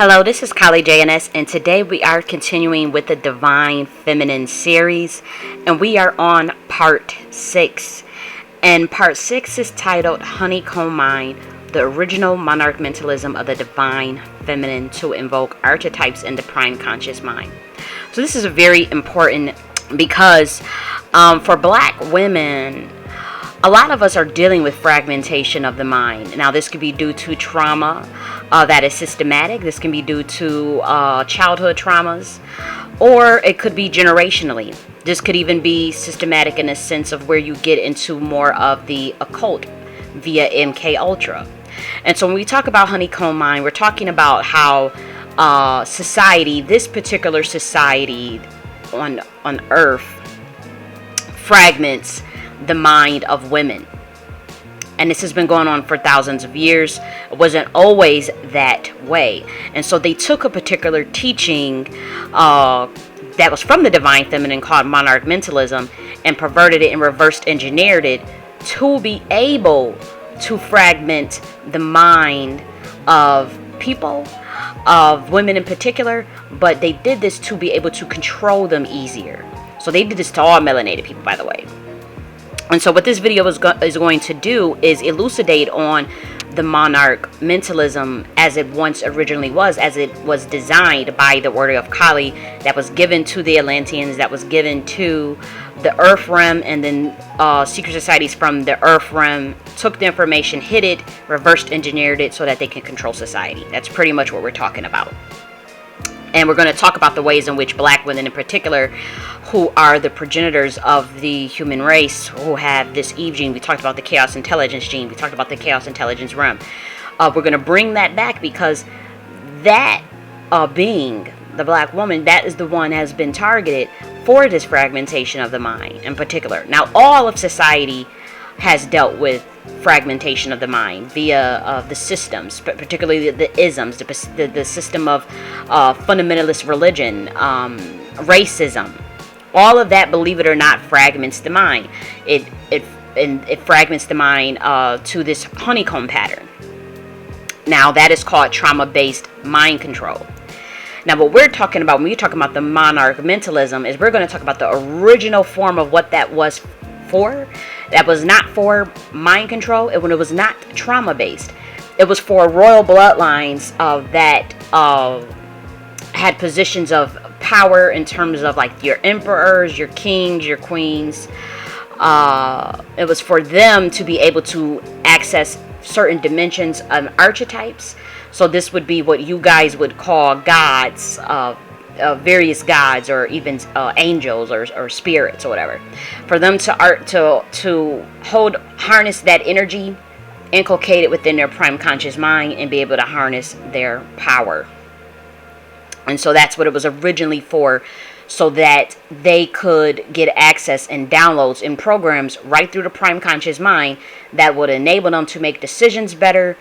Hello, this is J.N.S, and today we are continuing with the Divine Feminine series, and we are on part 6. And part 6 is titled Honeycomb Mind, the original Monarch Mentalism of the Divine Feminine to invoke archetypes in the prime conscious mind. So this is very important because for black women, a lot of us are dealing with fragmentation of the mind. Now, this could be due to trauma that is systematic. This can be due to childhood traumas, or it could be generationally. This could even be systematic in a sense of where you get into more of the occult via MK Ultra. And so when we talk about honeycomb mind, we're talking about how society, this particular society on Earth, fragments the mind of women. And this has been going on for thousands of years. It wasn't always that way. And so they took a particular teaching that was from the Divine Feminine called Monarch Mentalism and perverted it and reversed engineered it to be able to fragment the mind of people, of women in particular. But they did this to be able to control them easier. So they did this to all melanated people, by the way. And so what this video is going to do is elucidate on the Monarch Mentalism as it once originally was, as it was designed by the Order of Kali, that was given to the Atlanteans, that was given to the Earth Realm, and then secret societies from the Earth Realm took the information, hid it, reversed engineered it so that they can control society. That's pretty much what we're talking about. And we're going to talk about the ways in which black women in particular, who are the progenitors of the human race, who have this Eve gene. We talked about the chaos intelligence gene. We talked about the chaos intelligence realm. We're going to bring that back because that being, the black woman, that is the one has been targeted for this fragmentation of the mind in particular. Now, all of society has dealt with fragmentation of the mind via the systems, particularly the isms, the system of fundamentalist religion, racism. All of that, believe it or not, fragments the mind. It fragments the mind to this honeycomb pattern. Now, that is called trauma-based mind control. Now, what we're talking about when we're talking about the Monarch Mentalism is we're going to talk about the original form of what that was for. That was not for mind control. It was not trauma-based. It was for royal bloodlines that had positions of power in terms of like your emperors, your kings, your queens. It was for them to be able to access certain dimensions of archetypes. So this would be what you guys would call gods, various gods, or even angels or spirits or whatever, for them to harness that energy, inculcate it within their prime conscious mind, and be able to harness their power. And so that's what it was originally for, so that they could get access and downloads and programs right through the prime conscious mind that would enable them to make decisions better,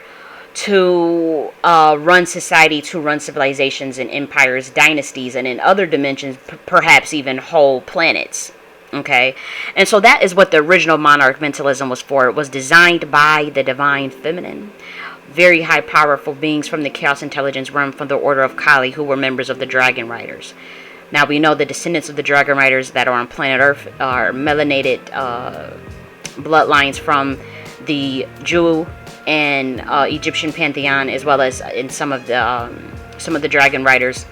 to run society, to run civilizations and empires, dynasties, and in other dimensions, perhaps even whole planets. Okay? And so that is what the original Monarch Mentalism was for. It was designed by the Divine Feminine, very high powerful beings from the Chaos Intelligence realm, from the Order of Kali, who were members of the Dragon Riders. Now, we know the descendants of the Dragon Riders that are on planet Earth are melanated bloodlines from the Jew and Egyptian pantheon, as well as in some of the Dragon Riders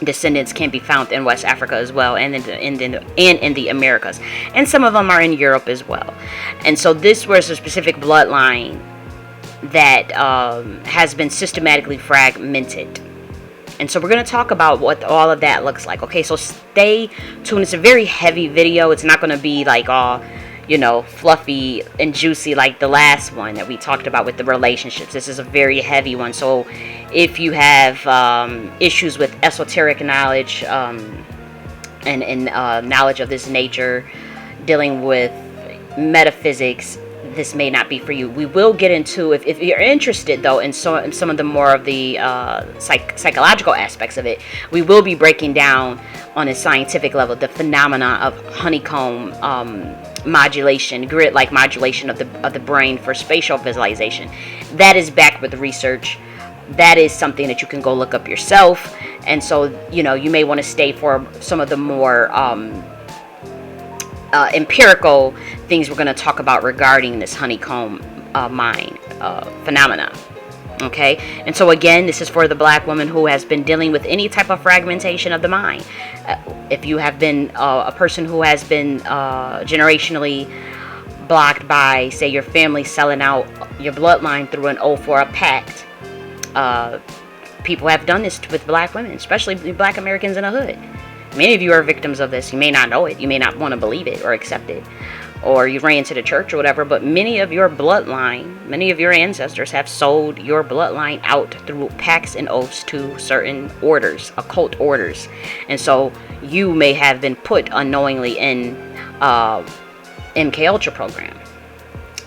descendants can be found in West Africa as well, and in the Americas, and some of them are in Europe as well. And so this was a specific bloodline that has been systematically fragmented. And so we're going to talk about what all of that looks like. Okay, so stay tuned. It's a very heavy video. It's not going to be like all fluffy and juicy like the last one that we talked about with the relationships. This is a very heavy one. So if you have issues with esoteric knowledge and knowledge of this nature, dealing with metaphysics, this may not be for you. We will get into, if you're interested though in some of the more of the psychological aspects of it, we will be breaking down on a scientific level the phenomena of honeycomb modulation, grid-like modulation of the brain for spatial visualization. That is backed with research that is something that you can go look up yourself. And so, you may want to stay for some of the more empirical things we're going to talk about regarding this honeycomb mind phenomena. Okay, and so again, this is for the black woman who has been dealing with any type of fragmentation of the mind. If you have been a person who has been generationally blocked by, say, your family selling out your bloodline through an oath or a pact, people have done this with black women, especially black Americans in the hood. Many of you are victims of this. You may not know it. You may not want to believe it or accept it. Or you ran to the church or whatever. But many of your bloodline, many of your ancestors have sold your bloodline out through pacts and oaths to certain orders, occult orders. And so you may have been put unknowingly in MK Ultra program.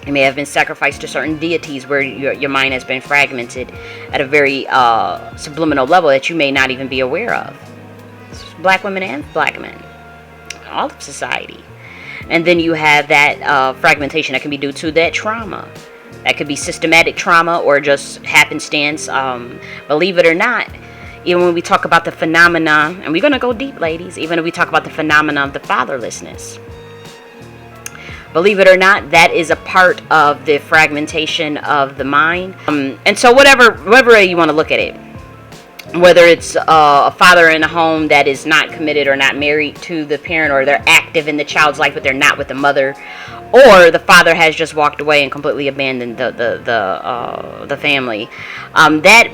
You may have been sacrificed to certain deities where your mind has been fragmented at a very subliminal level that you may not even be aware of. Black women and black men, all of society. And then you have that fragmentation that can be due to that trauma. That could be systematic trauma or just happenstance. Believe it or not, even when we talk about the phenomena, and we're going to go deep, ladies, even if we talk about the phenomena of the fatherlessness, believe it or not, that is a part of the fragmentation of the mind. And so whatever way you want to look at it, whether it's a father in a home that is not committed or not married to the parent, or they're active in the child's life but they're not with the mother, or the father has just walked away and completely abandoned the family, that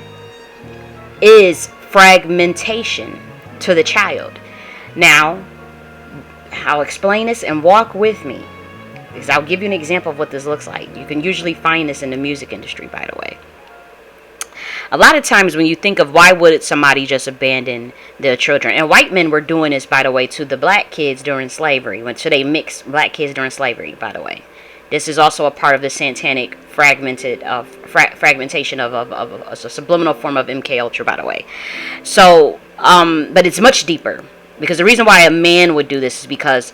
is fragmentation to the child. Now, I'll explain this and walk with me, because I'll give you an example of what this looks like. You can usually find this in the music industry, by the way. A lot of times when you think of why would somebody just abandon their children, and white men were doing this, by the way, to the black kids during slavery, so they mixed black kids during slavery, by the way. This is also a part of the satanic fragmentation of a subliminal form of MK Ultra, by the way. So, but it's much deeper, because the reason why a man would do this is because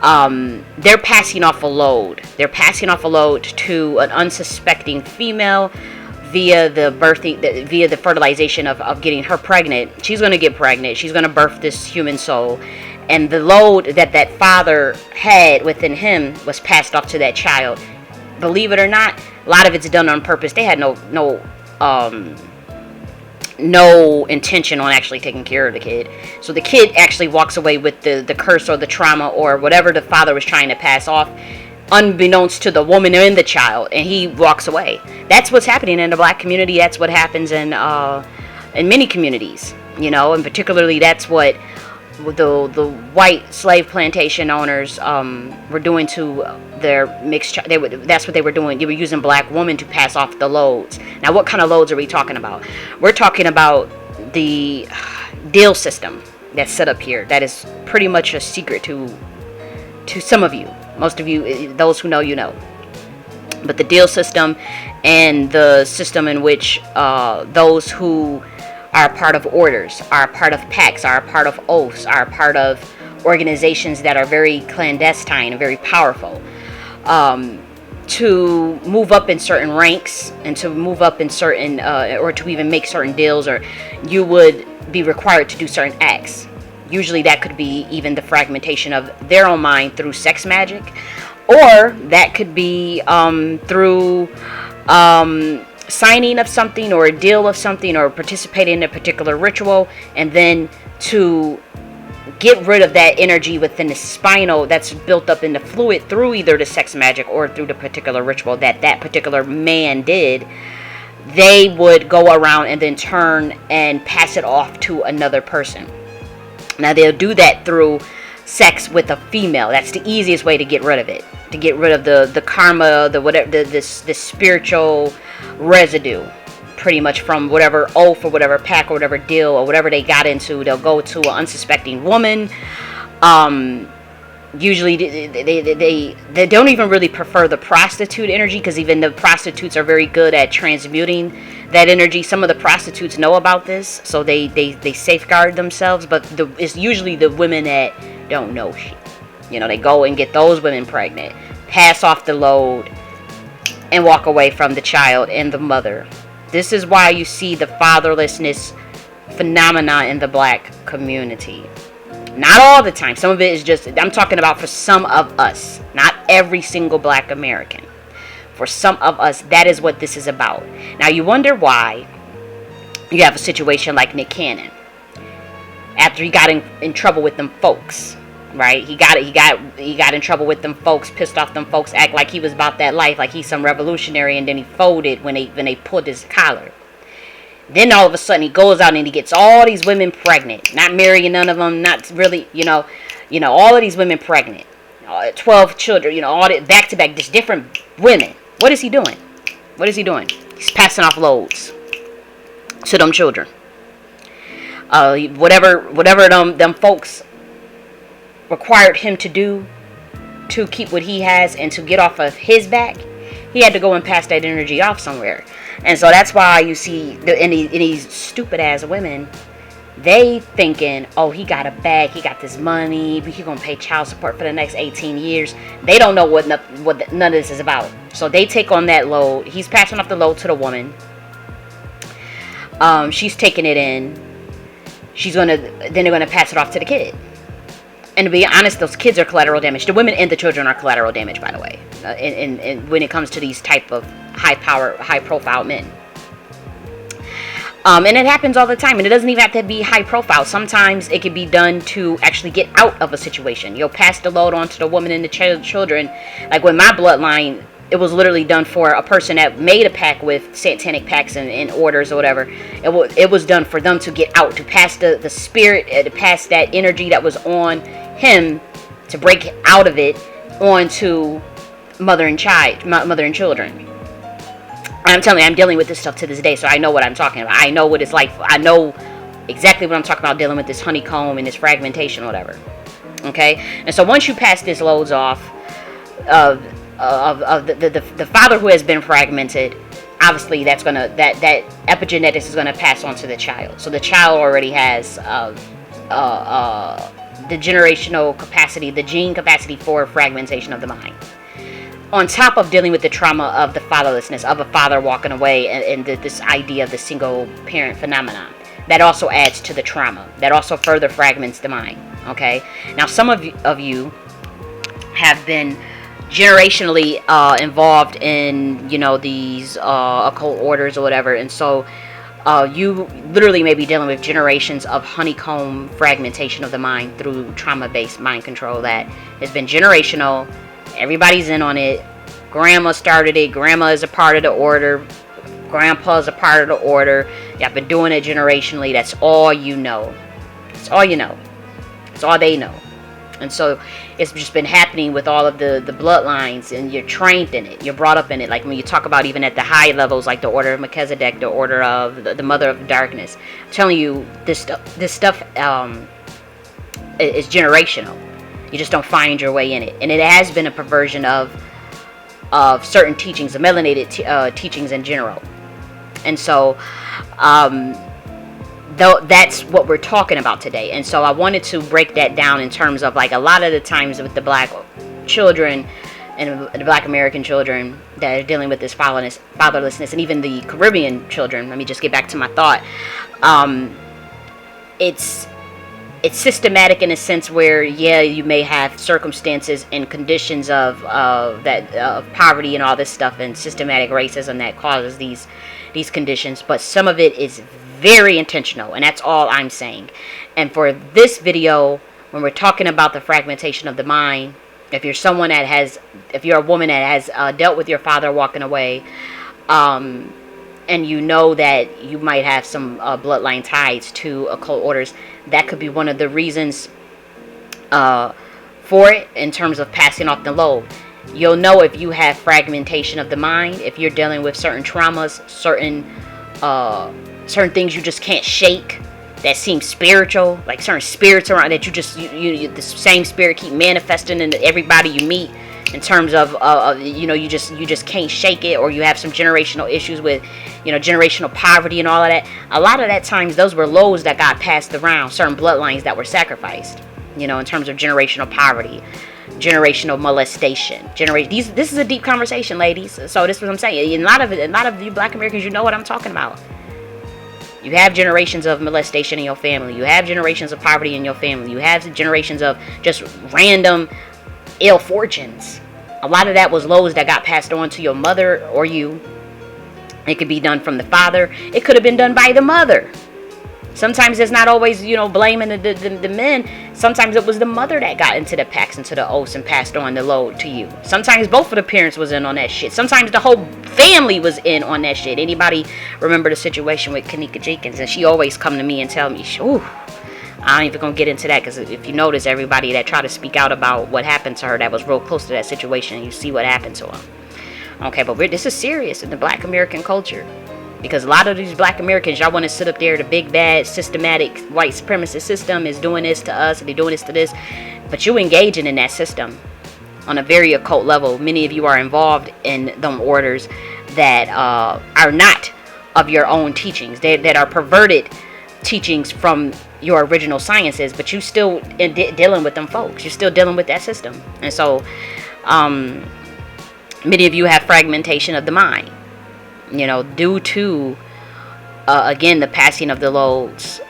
they're passing off a load. They're passing off a load to an unsuspecting female via the fertilization of getting her pregnant. She's going to get pregnant. She's going to birth this human soul. And the load that father had within him was passed off to that child. Believe it or not, a lot of it's done on purpose. They had no intention on actually taking care of the kid. So the kid actually walks away with the curse or the trauma or whatever the father was trying to pass off, unbeknownst to the woman and the child, and he walks away. That's what's happening in the black community. That's what happens in many communities, and particularly that's what the white slave plantation owners were doing to their mixed that's what they were doing. They were using black women to pass off the loads. Now, what kind of loads are we talking about? We're talking about the deal system that's set up here. That is pretty much a secret to some of you. Most of you, those who know, but the deal system and the system in which those who are a part of orders, are a part of pacts, are a part of oaths, are a part of organizations that are very clandestine and very powerful, to move up in certain ranks and to move up in certain, or to even make certain deals, or you would be required to do certain acts. Usually that could be even the fragmentation of their own mind through sex magic, or that could be through signing of something or a deal of something, or participating in a particular ritual, and then to get rid of that energy within the spinal that's built up in the fluid through either the sex magic or through the particular ritual that particular man did. They would go around and then turn and pass it off to another person. Now, they'll do that through sex with a female. That's the easiest way to get rid of it. To get rid of the karma, the whatever, the spiritual residue, pretty much from whatever oath or whatever pact or whatever deal or whatever they got into. They'll go to an unsuspecting woman. Usually they don't even really prefer the prostitute energy, because even the prostitutes are very good at transmuting that energy. Some of the prostitutes know about this, so they safeguard themselves, but it's usually the women that don't know shit. They go and get those women pregnant, pass off the load, and walk away from the child and the mother. This is why you see the fatherlessness phenomena in the black community. Not all the time. Some of it is just, I'm talking about for some of us, not every single black American. For some of us, that is what this is about. Now you wonder why you have a situation like Nick Cannon. After he got in trouble with them folks, right? He got in trouble with them folks, pissed off them folks, act like he was about that life, like he's some revolutionary, and then he folded when they pulled his collar. Then all of a sudden he goes out and he gets all these women pregnant, not marrying none of them, not really, all of these women pregnant, 12 children, all the, back to back, just different women. What is he doing? What is he doing? He's passing off loads to them children. Whatever them folks required him to do to keep what he has and to get off of his back, he had to go and pass that energy off somewhere. And so that's why you see these stupid ass women, they thinking, oh, he got a bag, he got this money, he gonna pay child support for the next 18 years. They don't know what none of this is about. So they take on that load. He's passing off the load to the woman. She's taking it in. Then they're gonna pass it off to the kid. And to be honest, those kids are collateral damage. The women and the children are collateral damage, by the way. And when it comes to these type of high profile men. And it happens all the time. And it doesn't even have to be high profile. Sometimes it can be done to actually get out of a situation. You'll pass the load on to the woman and the children. Like with my bloodline, it was literally done for a person that made a pact with satanic pacts and orders or whatever. It was done for them to get out, to pass the spirit, to pass that energy that was on him, to break out of it onto mother and children. I'm telling you, I'm dealing with this stuff to this day, so I know what I'm talking about. I know what it's like. I know exactly what I'm talking about, dealing with this honeycomb and this fragmentation or whatever. Okay? And so once you pass this loads off of the father who has been fragmented, obviously that epigenetics is gonna pass on to the child. So the child already has the generational capacity, the gene capacity for fragmentation of the mind. On top of dealing with the trauma of the fatherlessness, of a father walking away, and this idea of the single parent phenomenon, that also adds to the trauma. That also further fragments the mind. Okay. Now, some of you have been generationally involved in these occult orders or whatever, and so you literally may be dealing with generations of honeycomb fragmentation of the mind through trauma-based mind control that has been generational. Everybody's in on it. Grandma started it. Grandma is a part of the order. Grandpa is a part of the order. Y'all been doing it generationally. That's all you know. That's all you know. That's all they know. And so it's just been happening with all of the bloodlines, and you're trained in it. You're brought up in it. Like when you talk about even at the high levels, like the Order of Melchizedek, the Order of the Mother of Darkness. I'm telling you, this stuff is generational. You just don't find your way in it. And it has been a perversion of certain teachings, the melanated teachings in general. And so that's what we're talking about today. And so I wanted to break that down in terms of, like, a lot of the times with the black children and the black American children that are dealing with this fatherlessness, and even the Caribbean children. Let me just get back to my thought. It's systematic in a sense where, yeah, you may have circumstances and conditions of poverty and all this stuff, and systematic racism that causes these conditions, but some of it is very intentional, and that's all I'm saying. And for this video, when we're talking about the fragmentation of the mind, if you're a woman that has dealt with your father walking away, and you know that you might have some bloodline ties to occult orders, that could be one of the reasons for it in terms of passing off the load. You'll know if you have fragmentation of the mind, if you're dealing with certain traumas, certain things you just can't shake that seem spiritual, like certain spirits around that you the same spirit keep manifesting in everybody you meet, in terms of you just can't shake it, or you have some generational issues with generational poverty and all of that. A lot of that times those were loads that got passed around, certain bloodlines that were sacrificed, in terms of generational poverty. generational molestation. This is a deep conversation, ladies. So this is what I'm saying. A lot of you Black Americans, you know what I'm talking about. You have generations of molestation in your family. You have generations of poverty in your family. You have generations of just random ill fortunes. A lot of that was lows that got passed on to your mother or you. It could be done from the father. It could have been done by the mother. Sometimes it's not always, blaming the men. Sometimes it was the mother that got into the packs, into the oaths, and passed on the load to you. Sometimes both of the parents was in on that shit. Sometimes the whole family was in on that shit. Anybody remember the situation with Kanika Jenkins? And she always come to me and tell me, ooh, I ain't even gonna get into that, because if you notice, everybody that tried to speak out about what happened to her that was real close to that situation, you see what happened to her. Okay, but this is serious in the Black American culture. Because a lot of these Black Americans, y'all want to sit up there, the big bad systematic white supremacist system is doing this to us, and they're doing this to this. But you engaging in that system on a very occult level. Many of you are involved in them orders that are not of your own teachings, that are perverted teachings from your original sciences, but you still dealing with them folks. You're still dealing with that system. And so many of you have fragmentation of the mind. Due to, again, the passing of the loads.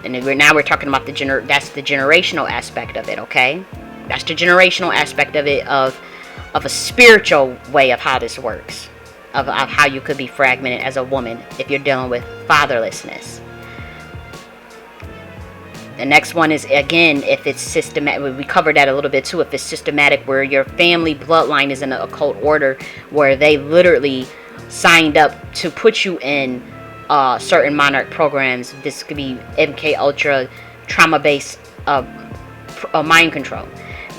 And now we're talking about that's the generational aspect of it, okay? That's the generational aspect of it, of a spiritual way of how this works. Of how you could be fragmented as a woman if you're dealing with fatherlessness. The next one is, again, if it's systematic. We covered that a little bit too. If it's systematic, where your family bloodline is in an occult order, where they literally signed up to put you in certain Monarch programs. This could be MK Ultra, trauma-based mind control.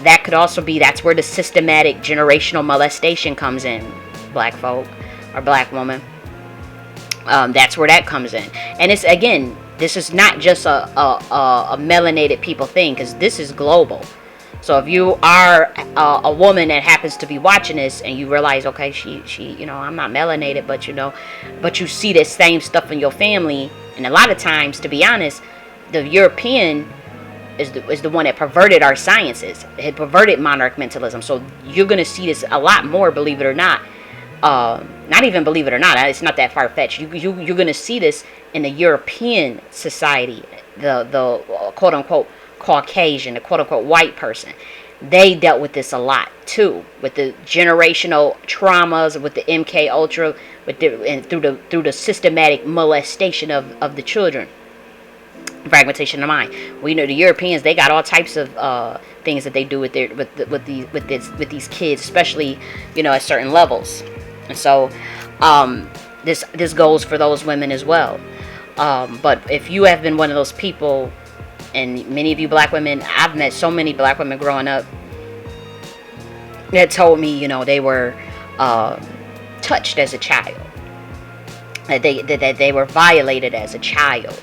That could also be, that's where the systematic generational molestation comes in, Black folk or Black woman. That's where that comes in. And it's, again, this is not just a melanated people thing, because this is global. So if you are a woman that happens to be watching this and you realize, okay, she I'm not melanated, but you see this same stuff in your family, and a lot of times, to be honest, the European is the one that perverted our sciences. It perverted monarch mentalism. So you're gonna see this a lot more, believe it or not. Not even believe it or not, it's not that far-fetched. You're gonna see this in the European society, the quote-unquote Caucasian, the quote-unquote white person. They dealt with this a lot too, with the generational traumas, with the MK Ultra, and through the systematic molestation of the children, fragmentation of mind. We know the Europeans, they got all types of things that they do with these kids, especially at certain levels. And so this goes for those women as well. But if you have been one of those people, and many of you Black women, I've met so many Black women growing up that told me, they were touched as a child, that they were violated as a child,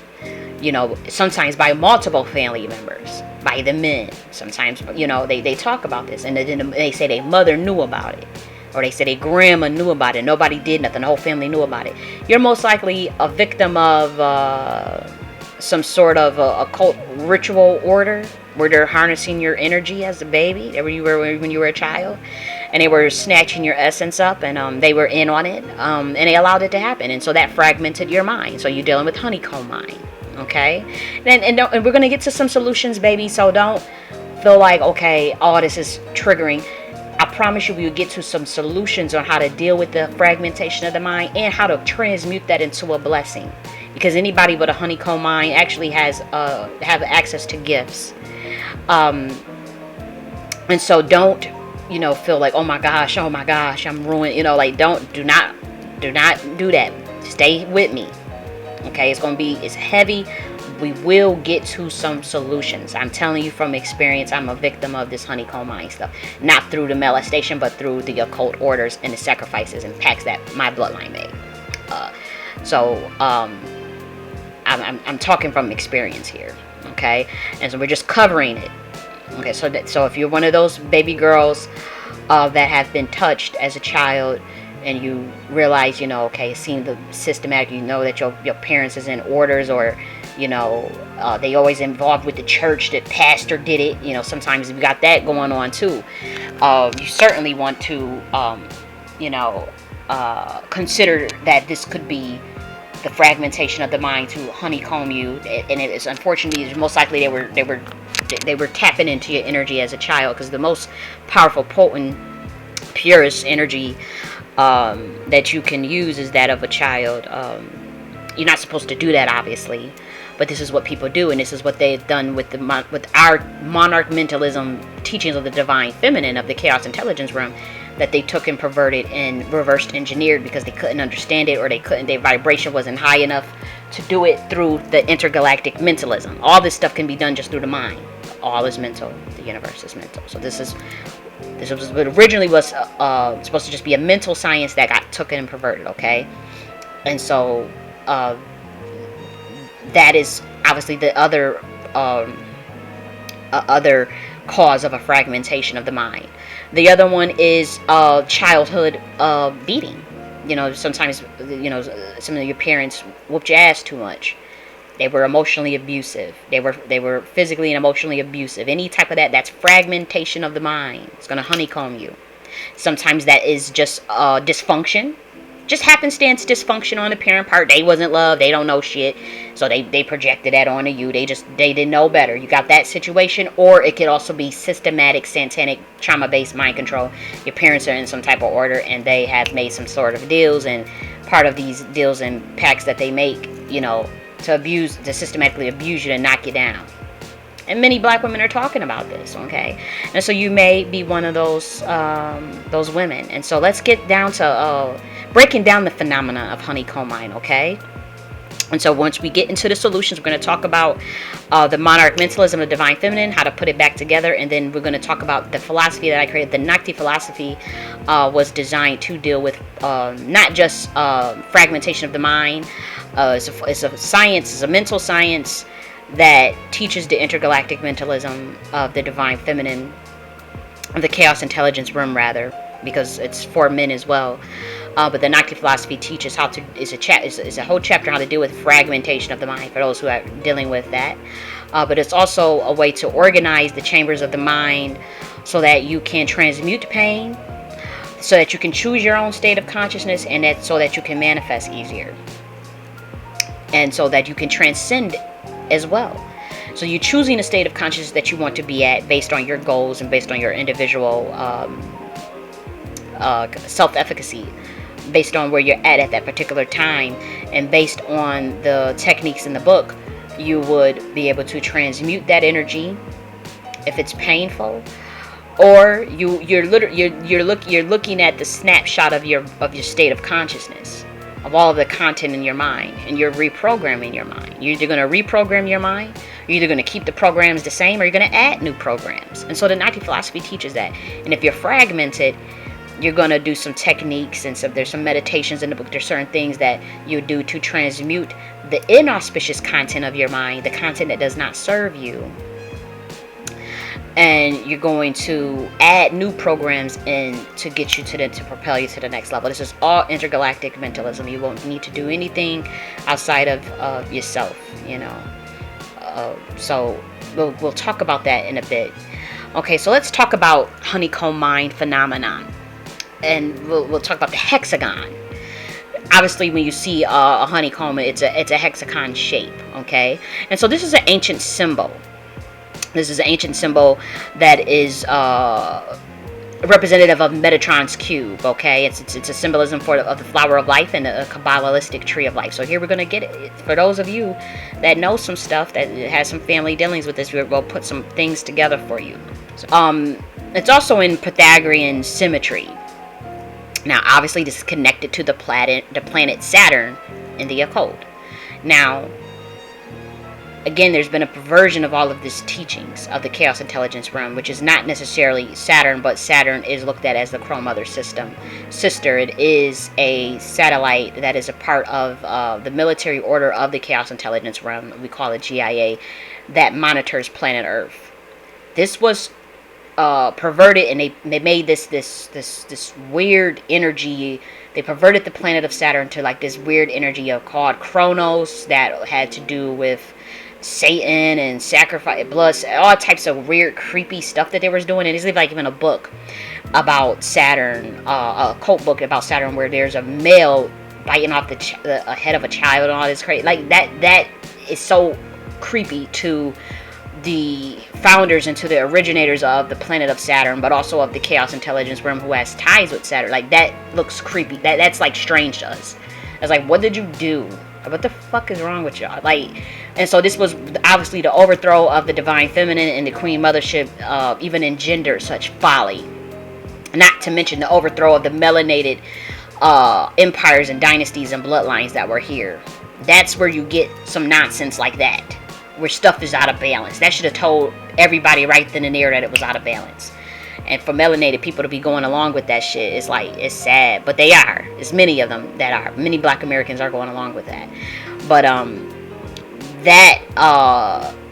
sometimes by multiple family members, by the men. Sometimes, they talk about this, and then they say their mother knew about it, or they say their grandma knew about it. Nobody did nothing. The whole family knew about it. You're most likely a victim of some sort of occult ritual order, where they're harnessing your energy as a baby, when you were a child, and they were snatching your essence up, and they were in on it, and they allowed it to happen, and so that fragmented your mind. So you're dealing with honeycomb mind, okay? And we're gonna get to some solutions, baby. So don't feel like, okay, all this is triggering. I promise you, we will get to some solutions on how to deal with the fragmentation of the mind and how to transmute that into a blessing. Because anybody with a honeycomb mind actually have access to gifts. And so don't, feel like, oh my gosh, I'm ruined. Do not do that. Stay with me. Okay, it's heavy. We will get to some solutions. I'm telling you from experience, I'm a victim of this honeycomb mind stuff. Not through the molestation, but through the occult orders and the sacrifices and pacts that my bloodline made. I'm talking from experience here, okay? And so we're just covering it. Okay, so if you're one of those baby girls that have been touched as a child, and you realize, okay, seeing the systematic, that your parents is in orders, or They always involved with the church. The pastor did it. You know, sometimes we got that going on too. You certainly want to, consider that this could be the fragmentation of the mind to honeycomb you, and it is unfortunately most likely they were tapping into your energy as a child, because the most powerful, potent, purest energy that you can use is that of a child. You're not supposed to do that, obviously, but this is what people do, and this is what they've done with our Monarch mentalism teachings of the divine feminine, of the chaos intelligence realm, that they took and perverted and reversed engineered because they couldn't understand it, or their vibration wasn't high enough to do it through the intergalactic mentalism. All this stuff can be done just through the mind. All is mental. The universe is mental. So this was originally was supposed to just be a mental science that got taken and perverted. Okay, and so that is obviously the other cause of a fragmentation of the mind. The other one is childhood beating. You know, sometimes, some of your parents whooped your ass too much. They were emotionally abusive. They were physically and emotionally abusive. Any type of that's fragmentation of the mind. It's going to honeycomb you. Sometimes that is just dysfunction. Just happenstance dysfunction on the parent part. They wasn't loved. They don't know shit. So they projected that onto you. They didn't know better. You got that situation. Or it could also be systematic, satanic, trauma-based mind control. Your parents are in some type of order, and they have made some sort of deals. And part of these deals and pacts that they make, to systematically abuse you, to knock you down. And many black women are talking about this, okay? And so you may be one of those women. And so let's get down to breaking down the phenomena of honeycomb mind, okay? And so once we get into the solutions, we're going to talk about the Monarch mentalism of the divine feminine, how to put it back together, and then we're going to talk about the philosophy that I created. The Nakti philosophy was designed to deal with not just fragmentation of the mind. It's a science, it's a mental science that teaches the intergalactic mentalism of the divine feminine, of the chaos intelligence realm, rather, because it's for men as well. But the Nakti philosophy teaches how to is a whole chapter on how to deal with fragmentation of the mind for those who are dealing with that. But it's also a way to organize the chambers of the mind so that you can transmute pain, so that you can choose your own state of consciousness, and so that you can manifest easier, and so that you can transcend as well. So you're choosing a state of consciousness that you want to be at based on your goals and based on your individual self-efficacy, based on where you're at that particular time, and based on the techniques in the book. You would be able to transmute that energy if it's painful, or you're looking at the snapshot of your state of consciousness, of all of the content in your mind, and you're reprogramming your mind. You're either going to reprogram your mind, you're either going to keep the programs the same, or you're going to add new programs. And so the Nakti philosophy teaches that. And if you're fragmented, you're going to do some techniques, and there's some meditations in the book. There's certain things that you do to transmute the inauspicious content of your mind, the content that does not serve you. And you're going to add new programs in to get you to propel you to the next level. This is all intergalactic mentalism. You won't need to do anything outside of yourself, So we'll talk about that in a bit. Okay, so let's talk about honeycomb mind phenomenon, and we'll talk about the hexagon. Obviously, when you see a honeycomb, it's a hexagon shape. Okay, and so this is an ancient symbol. This is an ancient symbol that is representative of Metatron's cube. Okay, it's a symbolism of the flower of life and the Kabbalistic tree of life. So here we're going to get it. For those of you that know some stuff, that has some family dealings with this, we'll put some things together for you. So, it's also in Pythagorean symmetry. Now, obviously, this is connected to the planet Saturn in the occult. Now, again, there's been a perversion of all of these teachings of the chaos intelligence realm, which is not necessarily Saturn, but Saturn is looked at as the Crow Mother system. Sister, it is a satellite that is a part of the military order of the chaos intelligence realm. We call it GIA, that monitors planet Earth. This was perverted, and they made this weird energy. They perverted the planet of Saturn to like this weird energy called Chronos, that had to do with Satan and sacrifice blood, all types of weird, creepy stuff that they was doing. And it's like even a book about Saturn, a cult book about Saturn, where there's a male biting off the head of a child and all this crazy. Like that is so creepy to the founders and to the originators of the planet of Saturn, but also of the Chaos Intelligence Realm, who has ties with Saturn. Like, that looks creepy. That's like strange to us. It's like, what did you do? What the fuck is wrong with y'all? Like, and so this was obviously the overthrow of the divine feminine and the queen mothership, even engendered such folly. Not to mention the overthrow of the melanated empires and dynasties and bloodlines that were here. That's where you get some nonsense like that, where stuff is out of balance. That should have told everybody right then and there that it was out of balance. And for melanated people to be going along with that shit, it's like, it's sad. But they are. It's many of them that are. Many black Americans are going along with that. But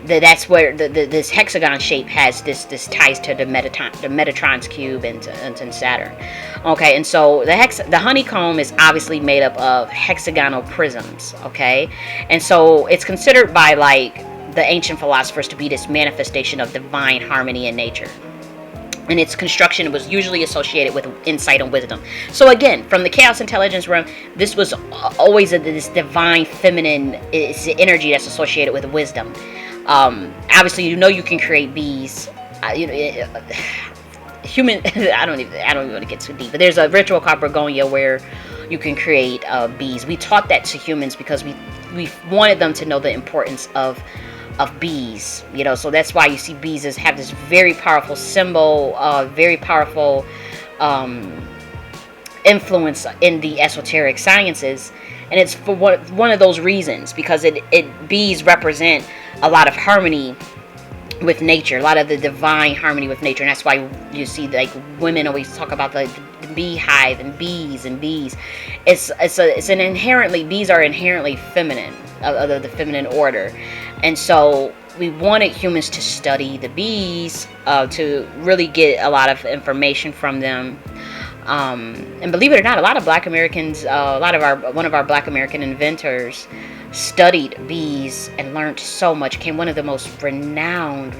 that's where this hexagon shape has this ties to the Metatron's cube and to Saturn. Okay, and so the honeycomb is obviously made up of hexagonal prisms. Okay, and so it's considered by like the ancient philosophers to be this manifestation of divine harmony in nature. And its construction was usually associated with insight and wisdom. So again, from the Chaos Intelligence realm, this was always this divine feminine energy that's associated with wisdom. Obviously, you can create bees. Human. I don't even want to get too deep. But there's a ritual called Bergonia where you can create bees. We taught that to humans because we wanted them to know the importance of bees, so that's why you see bees have this very powerful symbol, very powerful influence in the esoteric sciences, and it's for one of those reasons, because bees represent a lot of harmony with nature, a lot of the divine harmony with nature, and that's why you see like women always talk about the beehive and bees. Bees are inherently feminine, of the feminine order. And so we wanted humans to study the bees, to really get a lot of information from them. And believe it or not, a lot of black Americans, one of our black American inventors studied bees and learned so much, became one of the most renowned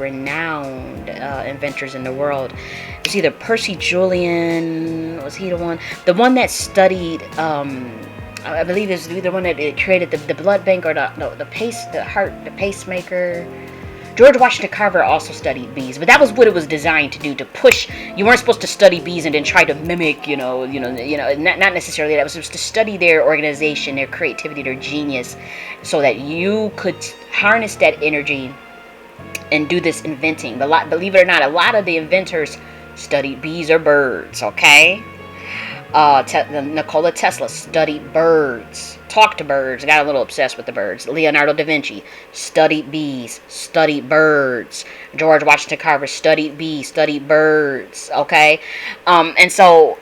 inventors in the world. It was either Percy Julian, was he the one that studied, I believe it's the one that created the blood bank, or the pacemaker. George Washington Carver also studied bees, but that was what it was designed to do, to push. You weren't supposed to study bees and then try to mimic, not necessarily that. It was supposed to study their organization, their creativity, their genius, so that you could harness that energy and do this inventing. Believe it or not, a lot of the inventors studied bees or birds, okay? Nikola Tesla studied birds, talked to birds, got a little obsessed with the birds. Leonardo da Vinci studied bees, studied birds. George Washington Carver studied bees, studied birds, okay? And so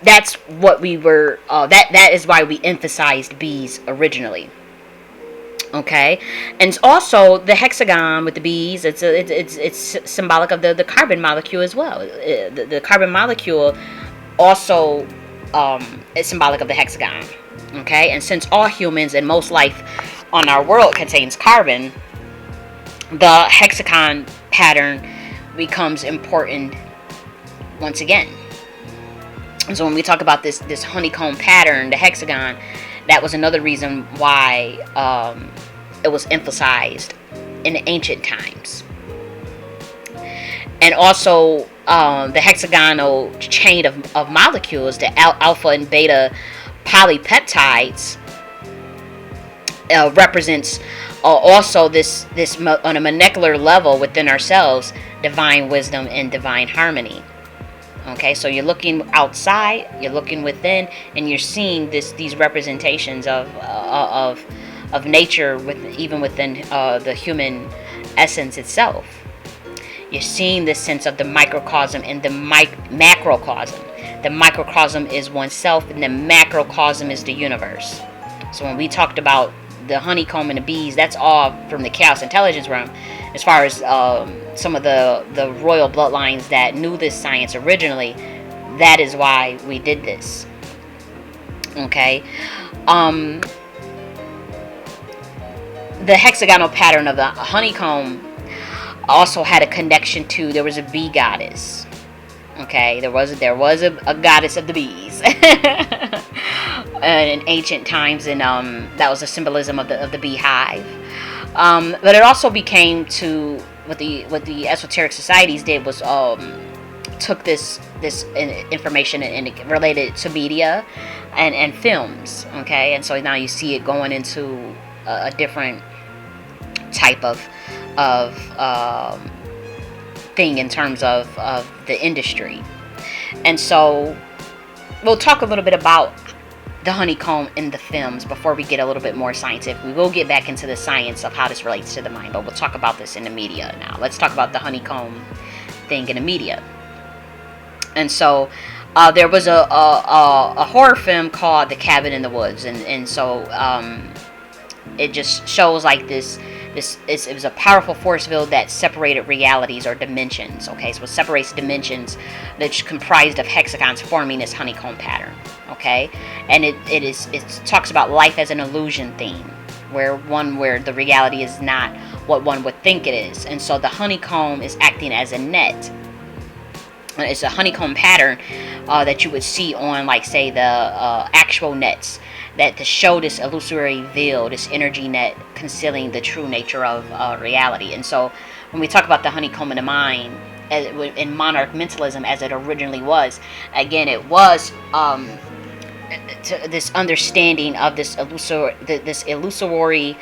that's what we were, that is why we emphasized bees originally. Okay, and also the hexagon with the bees, it's symbolic of the carbon molecule as well. The carbon molecule also is symbolic of the hexagon. Okay, and since all humans and most life on our world contains carbon, the hexagon pattern becomes important once again. And so when we talk about this honeycomb pattern, the hexagon, that was another reason why it was emphasized in the ancient times. And also the hexagonal chain of molecules, the alpha and beta polypeptides, represents also this on a molecular level within ourselves, divine wisdom and divine harmony. Okay, so you're looking outside, you're looking within, and you're seeing these representations of nature even within the human essence itself. You're seeing this sense of the microcosm and the macrocosm. The microcosm is oneself, and the macrocosm is the universe. So when we talked about the honeycomb and the bees, that's all from the Chaos Intelligence realm. As far as some of the royal bloodlines that knew this science originally, that is why we did this. the hexagonal pattern of the honeycomb also had a connection to, there was a bee goddess. Okay, there was a goddess of the bees in ancient times, and that was the symbolism of the beehive. But it also became to what the esoteric societies did was took this information and related it to media and films. Okay, and so now you see it going into a different type of thing in terms of the industry. And so we'll talk a little bit about the honeycomb in the films before we get a little bit more scientific. We will get back into the science of how this relates to the mind, but we'll talk about this in the media now. Let's talk about the honeycomb thing in the media. And so there was a horror film called The Cabin in the Woods, and so it just shows like this. It was a powerful force field that separated realities or dimensions. Okay, so it separates dimensions that's comprised of hexagons forming this honeycomb pattern. Okay, and it talks about life as an illusion theme, where the reality is not what one would think it is, and so the honeycomb is acting as a net. It's a honeycomb pattern that you would see on, like, say, the actual nets, that to show this illusory veil, this energy net concealing the true nature of reality. And so when we talk about the honeycomb in the mind, in Monarch Mentalism as it originally was, again, it was this understanding of this illusory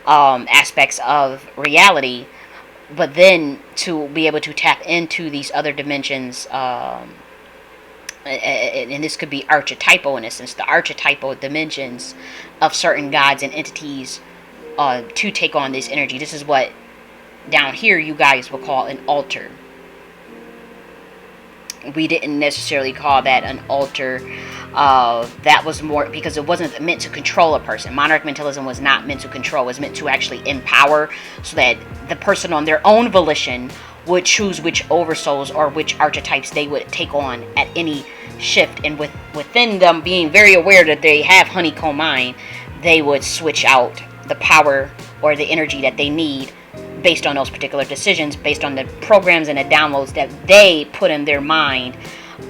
aspects of reality, but then to be able to tap into these other dimensions, and this could be archetypal in a sense, the archetypal dimensions of certain gods and entities to take on this energy. This is what down here you guys will call an altar. We didn't necessarily call that an altar. That was more because it wasn't meant to control a person. Monarch Mentalism was not meant to control. It was meant to actually empower, so that the person on their own volition would choose which oversouls or which archetypes they would take on at any shift. And within them being very aware that they have honeycomb mind, they would switch out the power or the energy that they need based on those particular decisions, based on the programs and the downloads that they put in their mind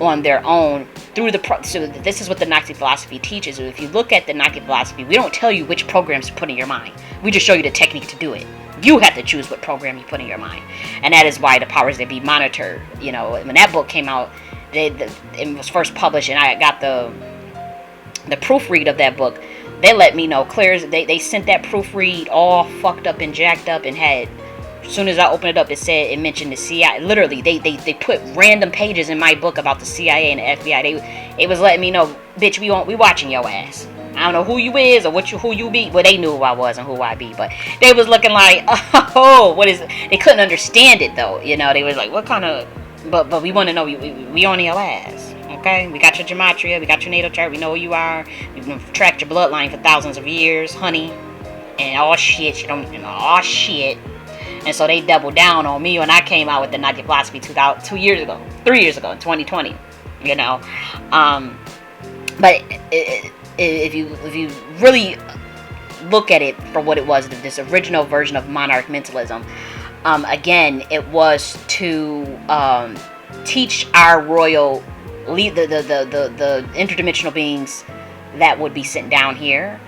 on their own through so this is what the Gnostic philosophy teaches. If you look at the Gnostic philosophy, we don't tell you which programs to put in your mind. We just show you the technique to do it. You have to choose what program you put in your mind, and that is why the powers that be monitor. You know, when that book came out, it was first published, and I got the proofread of that book. They let me know clear as they sent that proofread all fucked up and jacked up, and had, as soon as I opened it up, it mentioned the CIA. Literally, they put random pages in my book about the CIA and the FBI. It was letting me know, bitch, we watching your ass. I don't know who you is or who you be. Well, they knew who I was and who I be, but they was looking like, oh, what is it? They couldn't understand it though. You know, they was like, what kind of? But we want to know, we on your ass. Okay, we got your gematria, we got your natal chart, we know who you are. We've tracked your bloodline for thousands of years, honey, and all shit. You don't, all shit. And so they doubled down on me when I came out with the Gnostic philosophy 3 years ago, in 2020. You know, but if you really look at it for what it was, this original version of Monarch Mentalism, again, it was to teach our royal, the interdimensional beings that would be sent down here,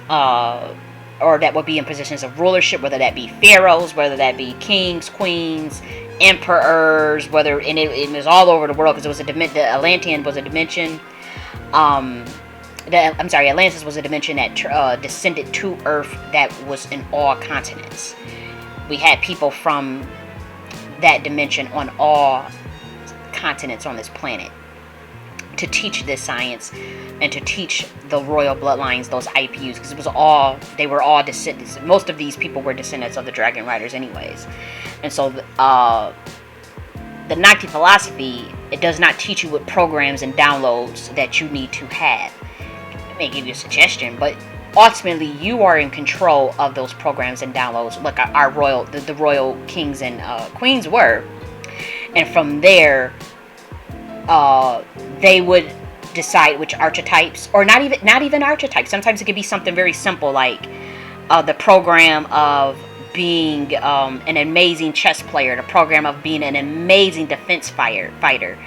or that would be in positions of rulership, whether that be pharaohs, whether that be kings, queens, emperors, and it was all over the world, because it was the Atlantean was a dimension. Atlantis was a dimension that descended to Earth that was in all continents. We had people from that dimension on all continents on this planet to teach this science and to teach the royal bloodlines, those IPUs, because they were all descendants. Most of these people were descendants of the Dragon Riders anyways. And so the Gnostic philosophy, it does not teach you what programs and downloads that you need to have. It may give you a suggestion, but ultimately you are in control of those programs and downloads, like our the royal kings and queens were. And from there, they would decide which archetypes, or not even archetypes. Sometimes it could be something very simple, like the program of being an amazing chess player, the program of being an amazing defense fighter.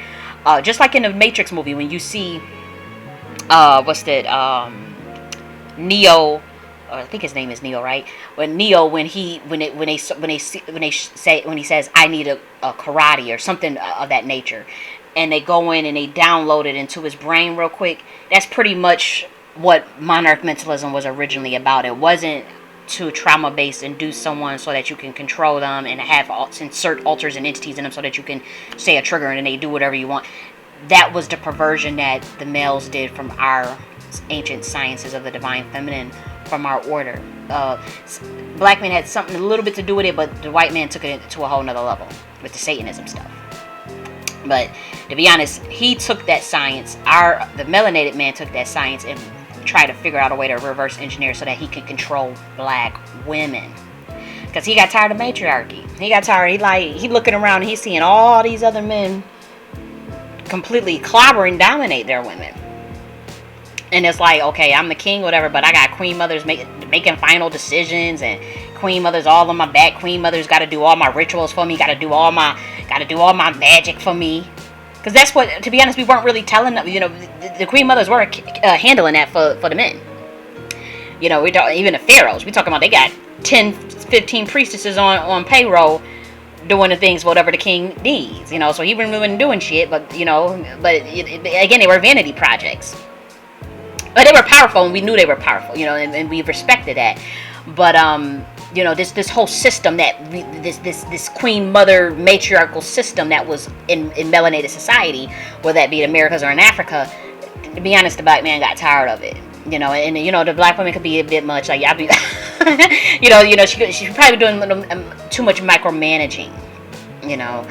Just like in the Matrix movie, when you see what's that Neo, I think his name is Neo, right? When Neo, when he says I need a karate or something of that nature, and they go in and they download it into his brain real quick. That's pretty much what Monarch Mentalism was originally about. It wasn't to trauma base induce someone so that you can control them and have insert alters and entities in them so that you can say a trigger and then they do whatever you want. That was the perversion that the males did from our ancient sciences of the divine feminine, from our order. Black man had something a little bit to do with it, but the white man took it to a whole nother level with the Satanism stuff. But to be honest, he took that science, the melanated man took that science and tried to figure out a way to reverse engineer so that he could control black women. Because he got tired of matriarchy. He got tired. He looking around and he's seeing all these other men completely clobber and dominate their women. And it's like, okay, I'm the king, whatever, but I got queen mothers making final decisions, and queen mothers all on my back. Queen mothers got to do all my rituals for me. Got to do all my magic for me. Because that's what, to be honest, we weren't really telling them. You know, the queen mothers weren't handling that for the men. You know, even the pharaohs. We talking about they got 10, 15 priestesses on payroll doing the things whatever the king needs. You know, so he wasn't doing shit. But again, they were vanity projects. But they were powerful, and we knew they were powerful, you know, and we respected that. But this whole system this queen mother matriarchal system that was in melanated society, whether that be in Americas or in Africa, to be honest, the black man got tired of it. You know, and the black woman could be a bit much like y'all be, she probably doing too much micromanaging, you know.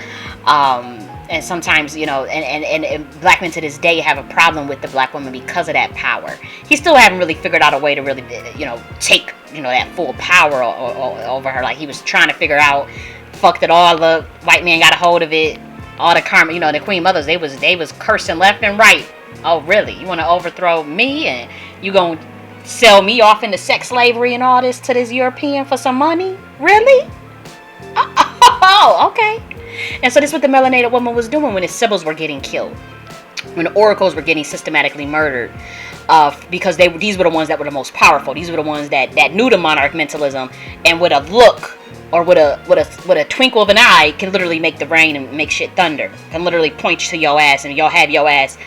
And sometimes, and black men to this day have a problem with the black woman because of that power. He still haven't really figured out a way to really, take, that full power over her. Like he was trying to figure out, fuck that all the white men got a hold of it. All the karma, the queen mothers, they was cursing left and right. Oh, really? You want to overthrow me and you gonna sell me off into sex slavery and all this to this European for some money? Really? Oh, okay. And so this is what the melanated woman was doing when the sibyls were getting killed, when the oracles were getting systematically murdered, because these were the ones that were the most powerful. These were the ones that knew the monarch mentalism, and with a look or with a twinkle of an eye can literally make the rain and make shit thunder. Can literally point to your ass and you'll have your ass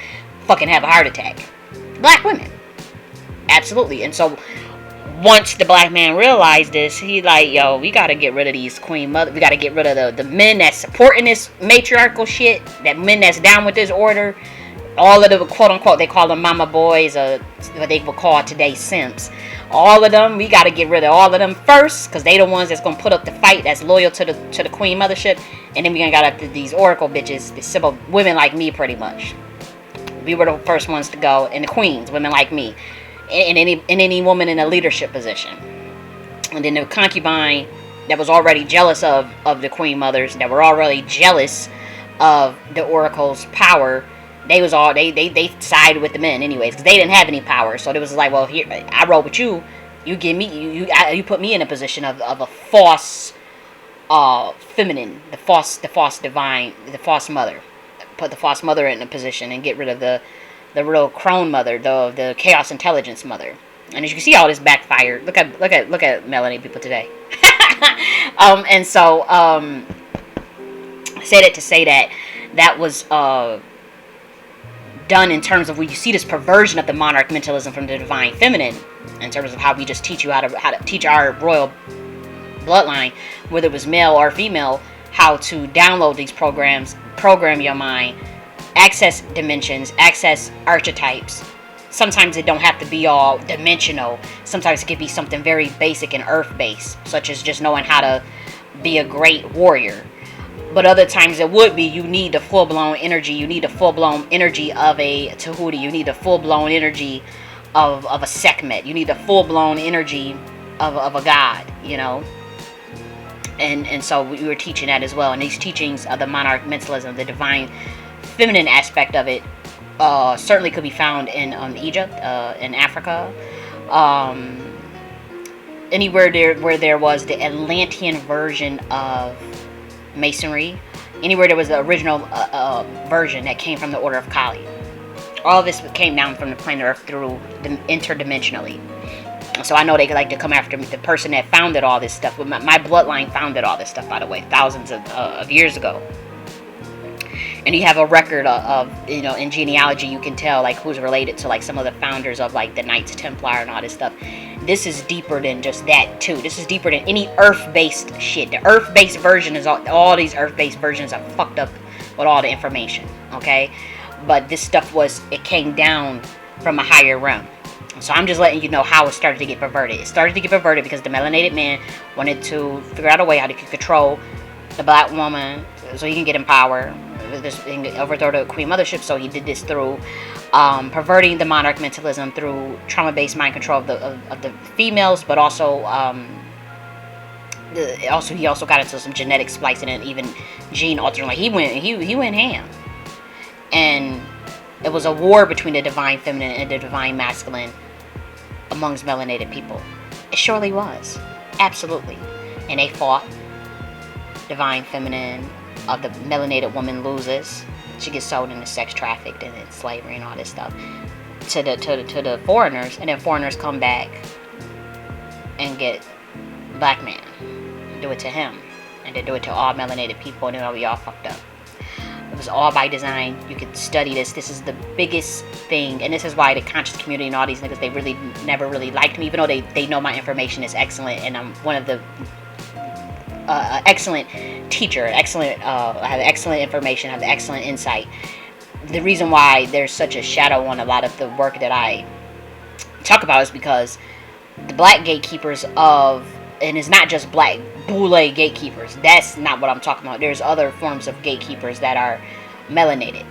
fucking have a heart attack. Black women, absolutely. And so once the black man realized this, he like, yo, we gotta get rid of these queen mothers. We gotta get rid of the men that's supporting this matriarchal shit. That men that's down with this order. All of the quote unquote, they call them mama boys, or what they would call today simps. All of them, we gotta get rid of all of them first, cause they the ones that's gonna put up the fight, that's loyal to the queen mothership. And then we gonna got these oracle bitches, the civil women like me, pretty much. We were the first ones to go, and the queens, women like me. In any woman in a leadership position. And then the concubine that was already jealous of the queen mothers, that were already jealous of the oracle's power, they sided with the men anyways, because they didn't have any power. So it was like, well, here I roll with you. You give me you put me in a position of a false feminine, the false divine, the false mother. Put the false mother in a position and get rid of the real crone mother, the chaos intelligence mother. And as you can see, all this backfired. Look at melanated people today. And so say that to say that was done in terms of where you see this perversion of the monarch mentalism from the divine feminine, in terms of how we just teach you how to teach our royal bloodline, whether it was male or female, how to download these programs, program your mind, access dimensions, access archetypes. Sometimes it don't have to be all dimensional. Sometimes it could be something very basic and earth-based, such as just knowing how to be a great warrior. But other times it would be you need the full-blown energy. You need the full-blown energy of a Tahuti. You need the full-blown energy of a Sekhmet. You need the full-blown energy of a god, And so we were teaching that as well. And these teachings of the monarch mentalism, the divine feminine aspect of it, certainly could be found in Egypt, in Africa. anywhere there where there was the Atlantean version of Masonry, anywhere there was the original version that came from the Order of Kali. All of this came down from the planet Earth through the interdimensionally. So I know they like to come after me. The person that founded all this stuff, my bloodline founded all this stuff, by the way, thousands of years ago. And you have a record of, you know, in genealogy, you can tell like who's related to like some of the founders of like the Knights Templar and all this stuff. This is deeper than just that too. This is deeper than any Earth-based shit. The Earth-based version is all these Earth-based versions are fucked up with all the information. Okay, but this stuff it came down from a higher realm. So I'm just letting you know how it started to get perverted. It started to get perverted because the melanated man wanted to figure out a way how to control the black woman so he can get in power, overthrow the Queen Mothership. So he did this through perverting the Monarch mentalism through trauma-based mind control of the females, but also he also got into some genetic splicing and even gene altering. Like he went ham, and it was a war between the divine feminine and the divine masculine amongst melanated people. It surely was, absolutely, and they fought. Divine feminine of the melanated woman loses. She gets sold into sex trafficked and in slavery and all this stuff to the foreigners, and then foreigners come back and get black man, do it to him, and they do it to all melanated people, and then we all fucked up. It was all by design. You could study this. This is the biggest thing, and this is why the conscious community and all these niggas, they really never really liked me, even though they know my information is excellent, and I'm one of the excellent teacher, I have excellent information, I have excellent insight. The reason why there's such a shadow on a lot of the work that I talk about is because the black gatekeepers and it's not just black boule gatekeepers, that's not what I'm talking about. There's other forms of gatekeepers that are melanated.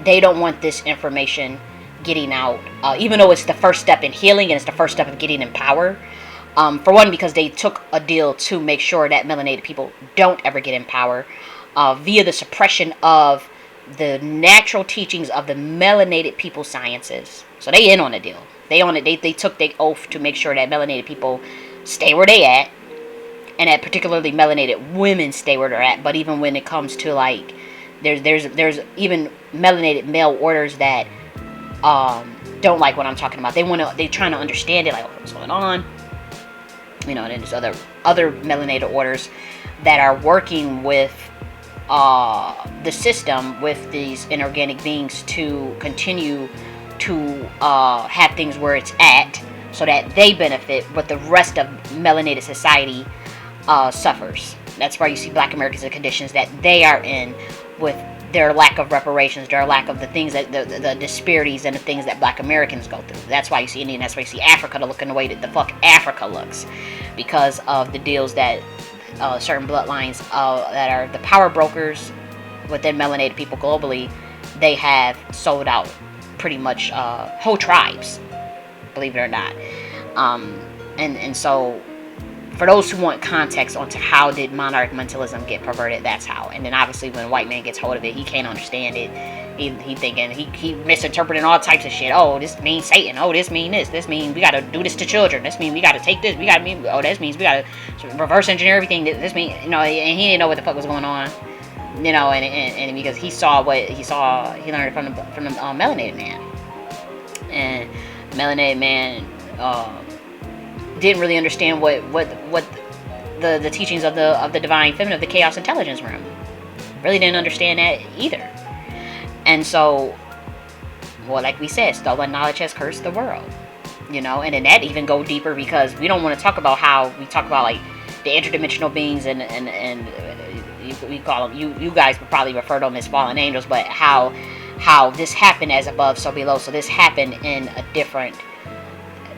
They don't want this information getting out, even though it's the first step in healing and it's the first step of getting in power. For one, because they took a deal to make sure that melanated people don't ever get in power via the suppression of the natural teachings of the melanated people sciences. So they in on the deal. They on it. They took their oath to make sure that melanated people stay where they at, and that particularly melanated women stay where they're at. But even when it comes to like, there's even melanated male orders that don't like what I'm talking about. They're trying to understand it, like what's going on. You know, and then there's other melanated orders that are working with the system, with these inorganic beings to continue to have things where it's at, so that they benefit, but the rest of melanated society suffers. That's why you see Black Americans in conditions that they are in, with their lack of reparations, their lack of the things that the disparities and the things that Black Americans go through. That's why you see Indian. That's why you see Africa looking the way that the fuck Africa looks, because of the deals that certain bloodlines that are the power brokers within melanated people globally, they have sold out pretty much whole tribes, believe it or not. And so, for those who want context onto how did Monarch mentalism get perverted, that's how. And then obviously when white man gets hold of it, he can't understand it. He thinking, he misinterpreting all types of shit. Oh, this means Satan. Oh, this mean this. This mean we gotta do this to children. This mean we gotta take this. Oh, this means we gotta reverse engineer everything. This mean, you know, and he didn't know what the fuck was going on. You know, and because he saw what he saw, he learned from the melanated man. And the melanated man didn't really understand what the teachings of the divine feminine, of the chaos intelligence realm. Really didn't understand that either. And so, well, like we said, stolen knowledge has cursed the world. You know, and then that even go deeper, because we don't want to talk about how we talk about like the interdimensional beings and we call them, you guys would probably refer to them as fallen angels, but how this happened as above so below. So this happened in a different,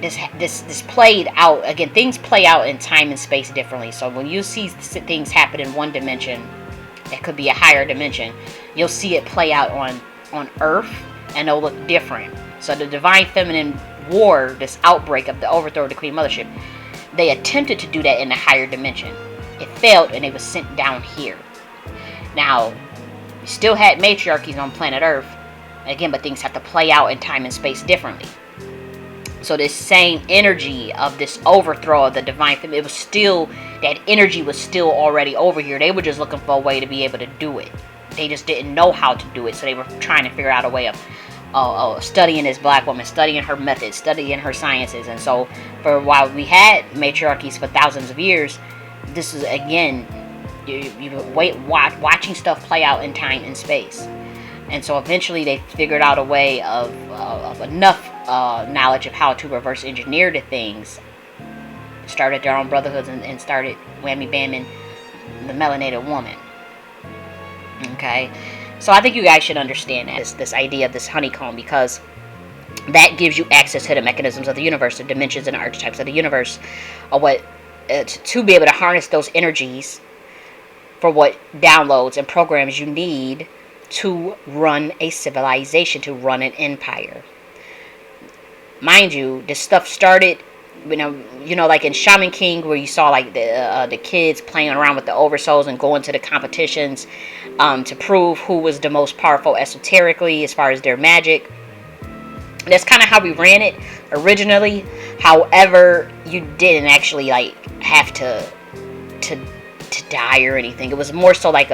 this played out, again, things play out in time and space differently. So when you see things happen in one dimension, that could be a higher dimension, you'll see it play out on Earth, and it'll look different. So the divine feminine war, this outbreak of the overthrow of the Queen Mothership, they attempted to do that in a higher dimension. It failed, and it was sent down here. Now, you still had matriarchies on planet Earth, again, but things have to play out in time and space differently. So this same energy of this overthrow of the divine feminine, it was still, that energy was still already over here. They were just looking for a way to be able to do it. They just didn't know how to do it, so they were trying to figure out a way of studying this black woman, studying her methods, studying her sciences. And so for while we had matriarchies for thousands of years, this is again, watching stuff play out in time and space. And so eventually they figured out a way of enough knowledge of how to reverse engineer the things, started their own brotherhoods, and started whammy bamming the melanated woman. Okay, so I think you guys should understand that this idea of this honeycomb, because that gives you access to the mechanisms of the universe, the dimensions and archetypes of the universe, or what to be able to harness those energies for what downloads and programs you need to run a civilization, to run an empire. Mind you, this stuff started, like in Shaman King, where you saw like the kids playing around with the oversouls and going to the competitions to prove who was the most powerful esoterically as far as their magic. That's kind of how we ran it originally. However, you didn't actually like have to die or anything. It was more so like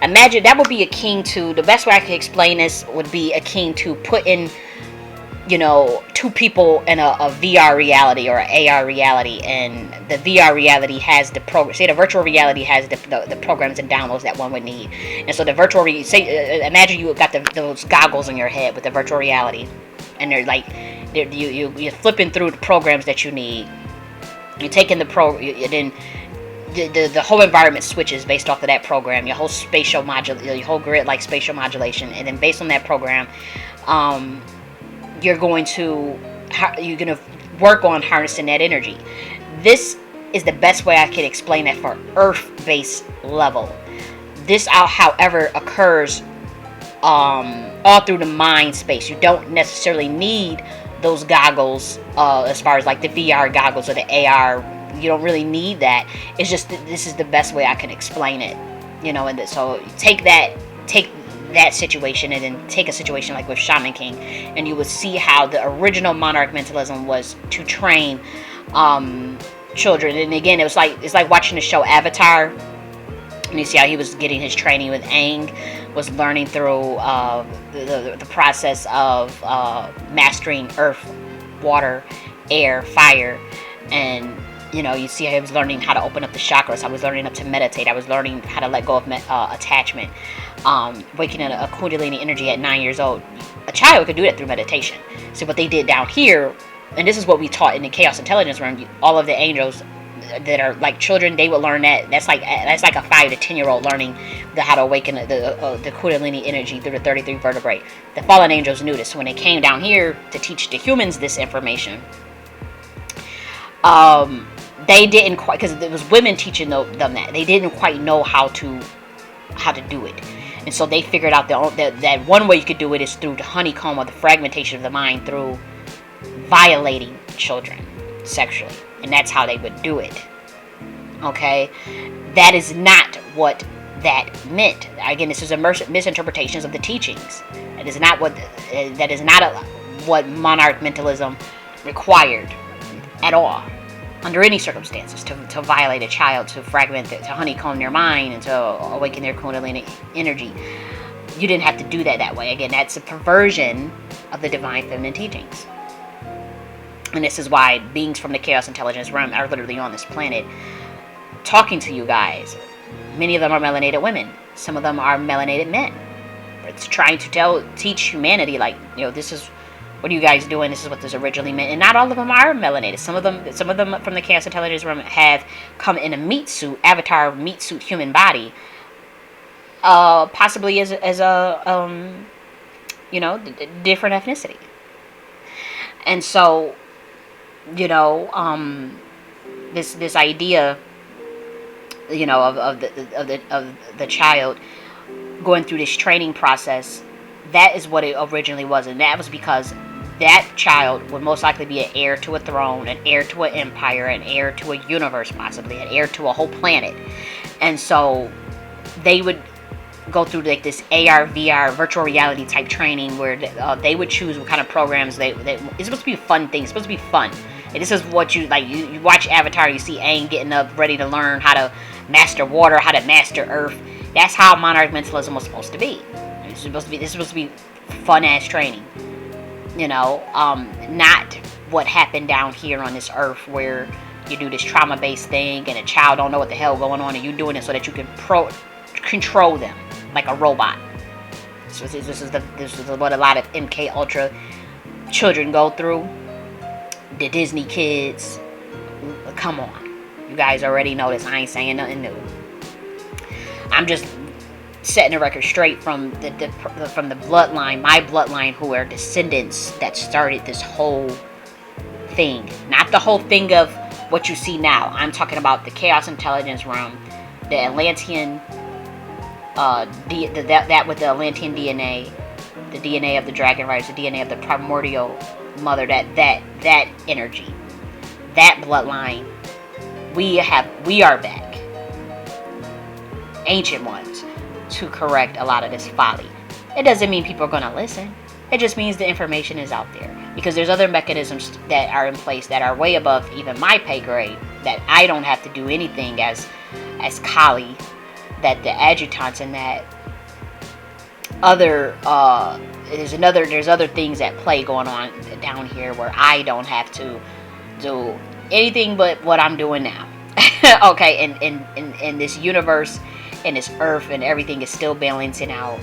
imagine that would be akin to, the best way I could explain this would be akin to putting, two people in a VR reality or an AR reality, and the VR reality has the program. Say the virtual reality has the programs and downloads that one would need, and so the virtual imagine you got those goggles in your head with the virtual reality, and they're like you're flipping through the programs that you need. You're taking then the whole environment switches based off of that program. Your whole your whole grid like spatial modulation, and then based on that program, you're going to work on harnessing that energy. This is the best way I can explain that for Earth-based level. This, however, occurs all through the mind space. You don't necessarily need those goggles as far as like the VR goggles or the AR. You don't really need that. It's just this is the best way I can explain it. And so take that situation and then take a situation like with Shaman King, and you would see how the original Monarch mentalism was to train children. And again, it's like watching the show Avatar, and you see how he was getting his training with Aang, was learning through the process of mastering earth, water, air, fire, and you see how he was learning how to open up the chakras. I was learning how to meditate. I was learning how to let go of attachment. Waking up a Kundalini energy at 9 years old. A child could do that through meditation. So what they did down here, and this is what we taught in the Chaos Intelligence room, all of the angels that are like children, they would learn that. That's like a 5 to 10-year-old learning how to awaken the Kundalini energy through the 33 vertebrae. The fallen angels knew this. So when they came down here to teach the humans this information, they didn't quite, because it was women teaching them that. They didn't quite know how to do it. And so they figured out that one way you could do it is through the honeycomb, or the fragmentation of the mind, through violating children sexually. And that's how they would do it. Okay? That is not what that meant. Again, this is a misinterpretations of the teachings. That is not what Monarch mentalism required at all, under any circumstances, to violate a child, to fragment it, to honeycomb their mind, and to awaken their Kundalini energy. You didn't have to do that way. Again, that's a perversion of the divine feminine teachings. And this is why beings from the Chaos Intelligence realm are literally on this planet talking to you guys. Many of them are melanated women. Some of them are melanated men. It's trying to teach humanity, like, this is what are you guys doing? This is what this originally meant. And not all of them are melanated. Some of them from the Chaos Intelligence room have come in a meat suit, avatar meat suit human body, possibly as a different ethnicity. And so, this idea, of the child going through this training process, that is what it originally was, and that was because that child would most likely be an heir to a throne, an heir to an empire, an heir to a universe, possibly an heir to a whole planet. And so they would go through like this AR, VR, virtual reality type training where they would choose what kind of programs it's supposed to be a fun thing. It's supposed to be fun. And this is what you like. You watch Avatar, you see Aang getting up, ready to learn how to master water, how to master earth. That's how Monarch Mentalism was supposed to be. This is supposed to be fun ass training. You know, not what happened down here on this earth where you do this trauma based thing and a child don't know what the hell going on and you doing it so that you can control them like a robot. So this is what a lot of MK Ultra children go through. The Disney kids, come on, you guys already know this. I ain't saying nothing new. I'm just setting the record straight from the bloodline, my bloodline, who are descendants that started this whole thing. Not the whole thing of what you see now. I'm talking about the Chaos Intelligence realm, the Atlantean, that with the Atlantean DNA, the DNA of the Dragon Riders, the DNA of the primordial mother, that energy, that bloodline. We are back, ancient ones, to correct a lot of this folly. It doesn't mean people are going to listen. It just means the information is out there, because there's other mechanisms that are in place that are way above even my pay grade, that I don't have to do anything as Kali, that the adjutants and that other there's other things at play going on down here where I don't have to do anything but what I'm doing now. Okay, and this universe and this earth and everything is still balancing out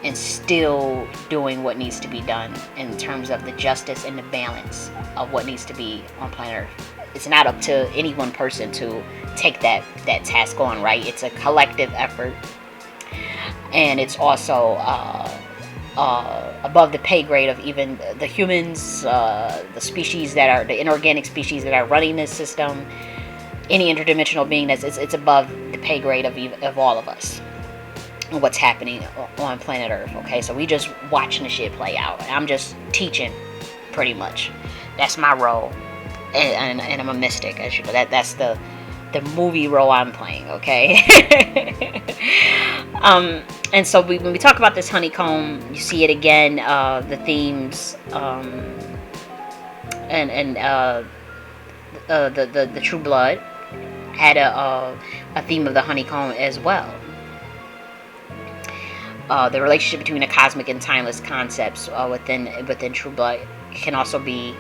and still doing what needs to be done in terms of the justice and the balance of what needs to be on planet Earth. It's not up to any one person to take that task on, right? It's a collective effort, and it's also above the pay grade of even the humans, the species that are the inorganic species that are running this system. Any interdimensional being it's above the pay grade of all of us. What's happening on planet Earth. Okay, so we just watching the shit play out. I'm just teaching, pretty much. That's my role, and I'm a mystic. That's the movie role I'm playing. Okay. And so when we talk about this honeycomb, you see it again. The themes, the True Blood had a theme of the honeycomb as well. The relationship between the cosmic and timeless concepts within True Blood can also be,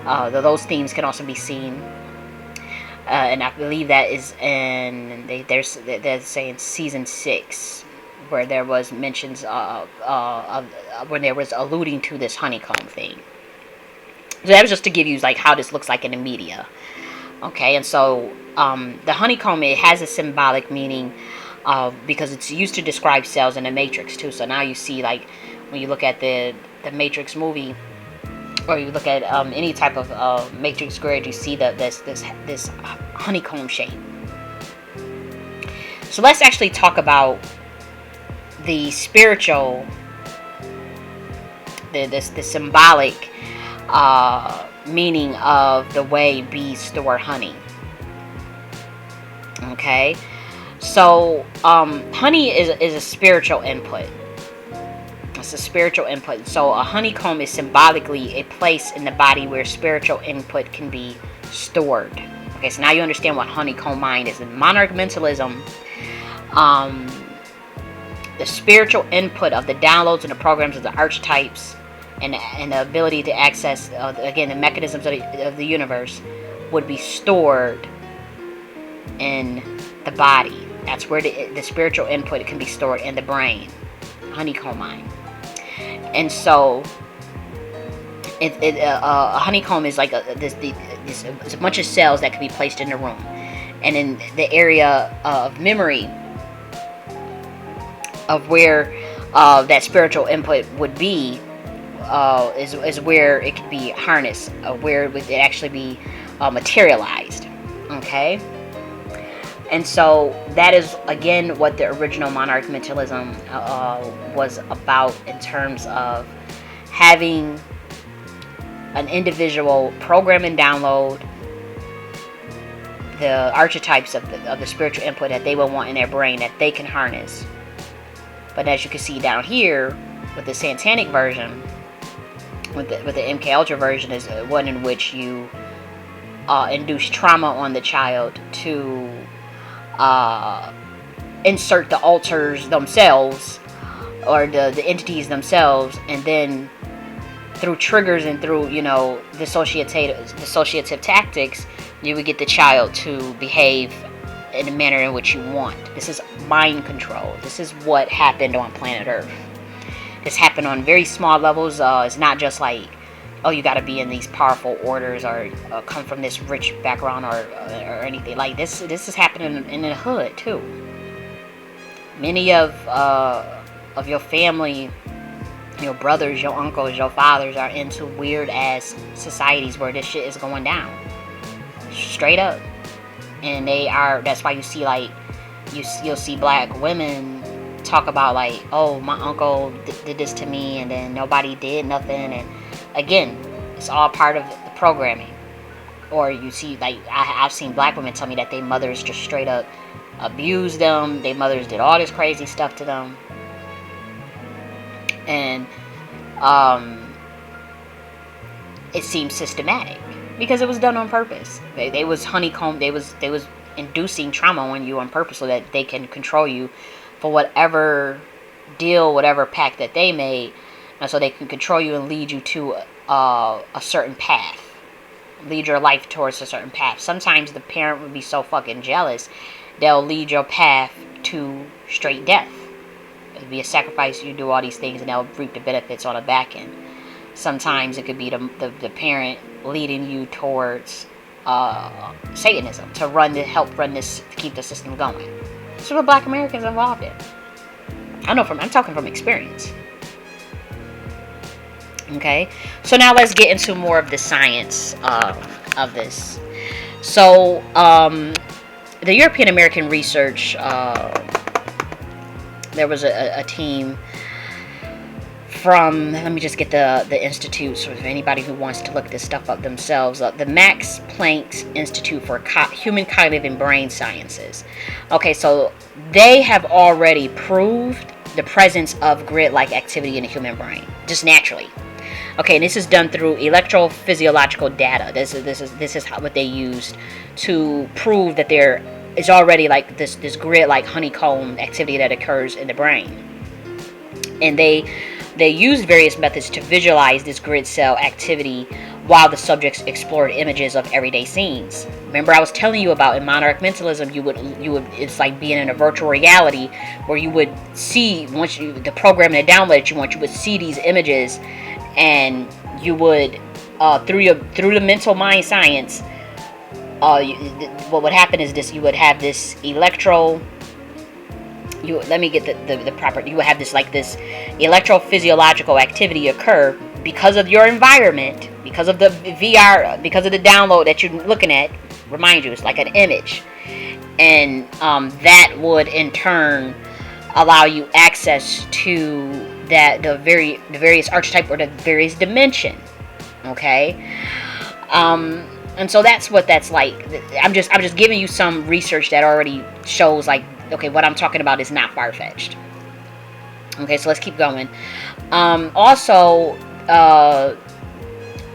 those themes can also be seen, and I believe that is in they're saying season 6, where there was mentions of when there was alluding to this honeycomb thing. So that was just to give you like how this looks like in the media. Okay, and so the honeycomb, it has a symbolic meaning. Because it's used to describe cells in the Matrix too. So now you see, like, when you look at the Matrix movie, or you look at any type of Matrix grid, you see this honeycomb shape. So let's actually talk about the spiritual, the symbolic meaning of the way bees store honey. Okay. So, honey is a spiritual input. It's a spiritual input. So, a honeycomb is symbolically a place in the body where spiritual input can be stored. Okay, so now you understand what honeycomb mind is. In Monarch Mentalism, the spiritual input of the downloads and the programs of the archetypes and the ability to access, again, the mechanisms of the universe would be stored in the body. That's where the spiritual input can be stored in the brain, honeycomb mind. And so, a honeycomb is like it's a bunch of cells that can be placed in the room, and in the area of memory of where that spiritual input would be, is where it could be harnessed, where it would actually be materialized. Okay. And so that is, again, what the original Monarch Mentalism was about, in terms of having an individual program and download the archetypes of the spiritual input that they will want in their brain, that they can harness But as you can see down here with the satanic version, with the MK Ultra version, is one in which you induce trauma on the child to insert the altars themselves, or the entities themselves, and then through triggers and through, you know, dissociative tactics, you would get the child to behave in the manner in which you want. This is mind control. This is what happened on planet Earth. This happened on very small levels. It's not just like, oh, you got to be in these powerful orders, or come from this rich background, or anything like this. This is happening in the hood too. Many of your family, your brothers, your uncles, your fathers are into weird ass societies where this shit is going down, straight up. And that's why you see, like, you'll see black women talk about, like, oh, my uncle did this to me, and then nobody did nothing. And again, it's all part of the programming. Or you see, like, I've seen black women tell me that their mothers just straight up abused them. Their mothers did all this crazy stuff to them. And it seems systematic because it was done on purpose. They was honeycombed. They was inducing trauma on you on purpose so that they can control you for whatever deal, whatever pact that they made, and so they can control you and lead you to a certain path, lead your life towards a certain path. Sometimes the parent would be so fucking jealous, they'll lead your path to straight death. It'll be a sacrifice. You do all these things, and they'll reap the benefits on the back end. Sometimes it could be the parent leading you towards Satanism to help run this, to keep the system going. That's what black Americans involved in. I'm talking from experience. Okay, so now let's get into more of the science of this. So the European American research, there was a team from, let me just get the institute, so if anybody who wants to look this stuff up themselves, the Max Planck Institute for Human Cognitive and Brain Sciences. Okay, so they have already proved the presence of grid-like activity in the human brain, just naturally. Okay, and this is done through electrophysiological data. This is what they used to prove that there is already like this grid-like honeycomb activity that occurs in the brain. And they used various methods to visualize this grid cell activity while the subjects explored images of everyday scenes. Remember, I was telling you about in Monarch Mentalism, you would it's like being in a virtual reality where you would see, once the program that downloaded you would see these images, and you would through the mental mind science, what would happen is this: you would have this let me get the proper. You would have this electrophysiological activity occur because of your environment, because of the VR, because of the download that you're looking at. Remind you, it's like an image, and that would in turn allow you access to the various archetype or the various dimension. Okay, and so that's what that's like. I'm just giving you some research that already shows, like, okay, what I'm talking about is not far-fetched. Okay, so let's keep going. Also,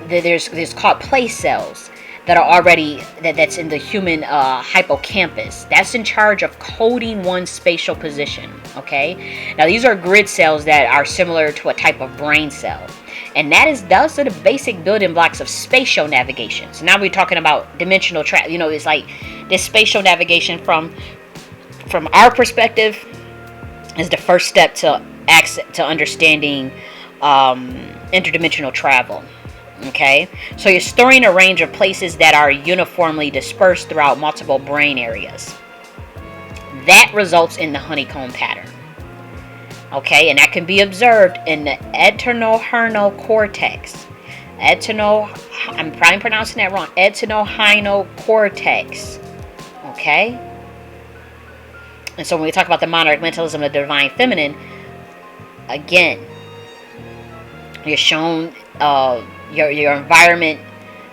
there's called place cells that are already that's in the human hippocampus. That's in charge of coding one's spatial position. Okay, now these are grid cells that are similar to a type of brain cell, and those are the basic building blocks of spatial navigation. So now we're talking about dimensional travel. You know, it's like this spatial navigation from our perspective is the first step to understanding interdimensional travel. Okay, so you're storing a range of places that are uniformly dispersed throughout multiple brain areas. That results in the honeycomb pattern. Okay, and that can be observed in the eternal cortex. I'm probably pronouncing that wrong. Cortex. Okay. And so when we talk about the Monarch Mentalism of the Divine Feminine, again, you're shown your environment,